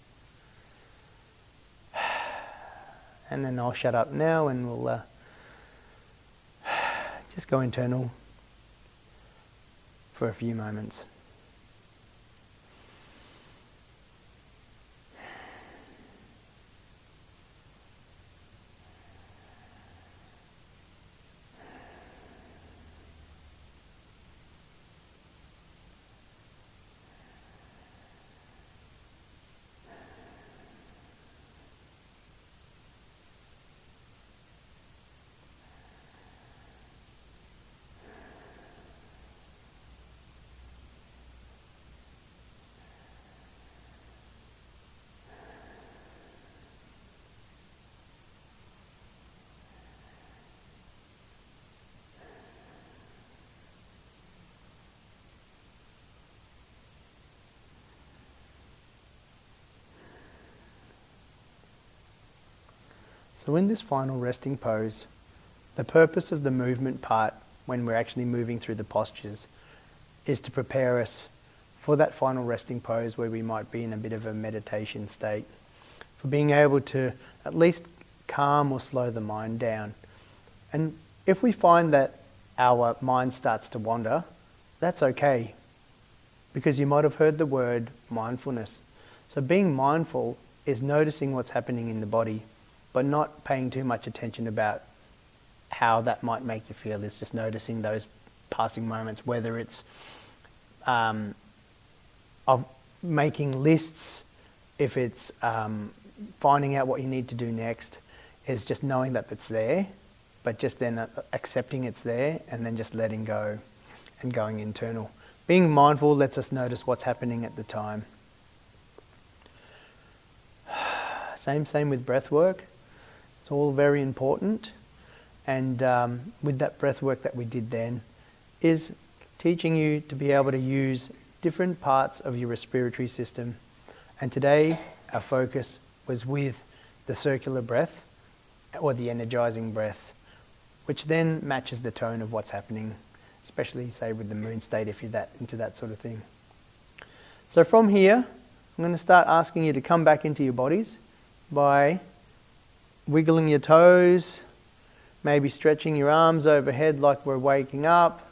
And then I'll shut up now and we'll just go internal for a few moments. So in this final resting pose, the purpose of the movement part, when we're actually moving through the postures, is to prepare us for that final resting pose where we might be in a bit of a meditation state, for being able to at least calm or slow the mind down. And if we find that our mind starts to wander, that's okay, because you might have heard the word mindfulness. So being mindful is noticing what's happening in the body, but not paying too much attention about how that might make you feel. It's just noticing those passing moments, whether it's of making lists, if it's finding out what you need to do next, is just knowing that it's there, but just then accepting it's there and then just letting go and going internal. Being mindful lets us notice what's happening at the time. Same with breath work. It's all very important, and with that breath work that we did then is teaching you to be able to use different parts of your respiratory system. And today our focus was with the circular breath or the energizing breath, which then matches the tone of what's happening, especially say with the moon state if you're into that sort of thing. So from here I'm going to start asking you to come back into your bodies by wiggling your toes, maybe stretching your arms overhead like we're waking up.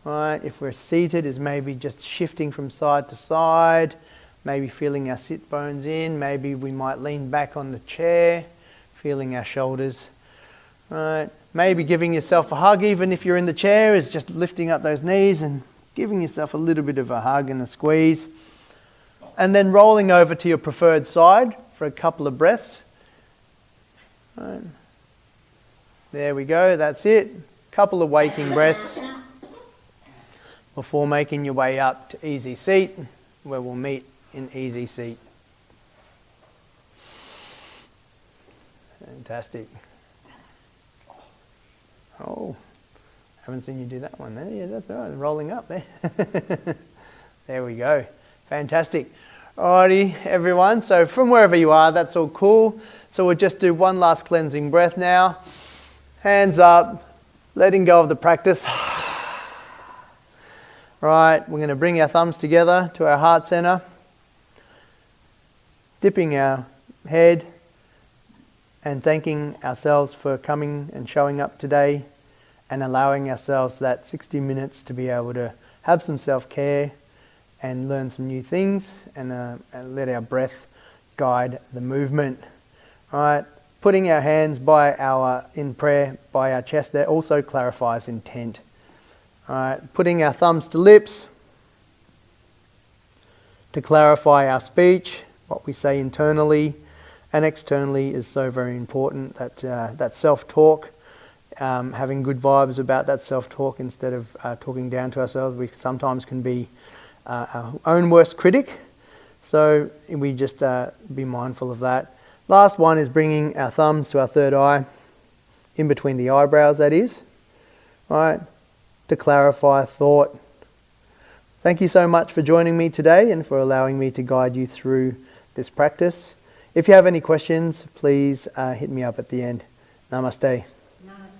Right? If we're seated, is maybe just shifting from side to side, maybe feeling our sit bones in, maybe we might lean back on the chair, feeling our shoulders. Right? Maybe giving yourself a hug, even if you're in the chair, is just lifting up those knees and giving yourself a little bit of a hug and a squeeze. And then rolling over to your preferred side for a couple of breaths. Right. There we go, that's it. Couple of waking breaths before making your way up to easy seat, where we'll meet in easy seat. Fantastic. Oh, haven't seen you do that one there. Yeah, that's all right, rolling up there. There we go. Fantastic. Alrighty, everyone. So from wherever you are, that's all cool. So we'll just do one last cleansing breath now. Hands up, letting go of the practice. Right, we're going to bring our thumbs together to our heart center, dipping our head and thanking ourselves for coming and showing up today and allowing ourselves that 60 minutes to be able to have some self-care and learn some new things and let our breath guide the movement. Right, putting our hands in prayer by our chest there also clarifies intent. Right, putting our thumbs to lips to clarify our speech, what we say internally, and externally is so very important. That self-talk, having good vibes about that self-talk instead of talking down to ourselves. We sometimes can be our own worst critic, so we just be mindful of that. Last one is bringing our thumbs to our third eye, in between the eyebrows, that is, right, to clarify thought. Thank you so much for joining me today and for allowing me to guide you through this practice. If you have any questions, please hit me up at the end. Namaste. Namaste.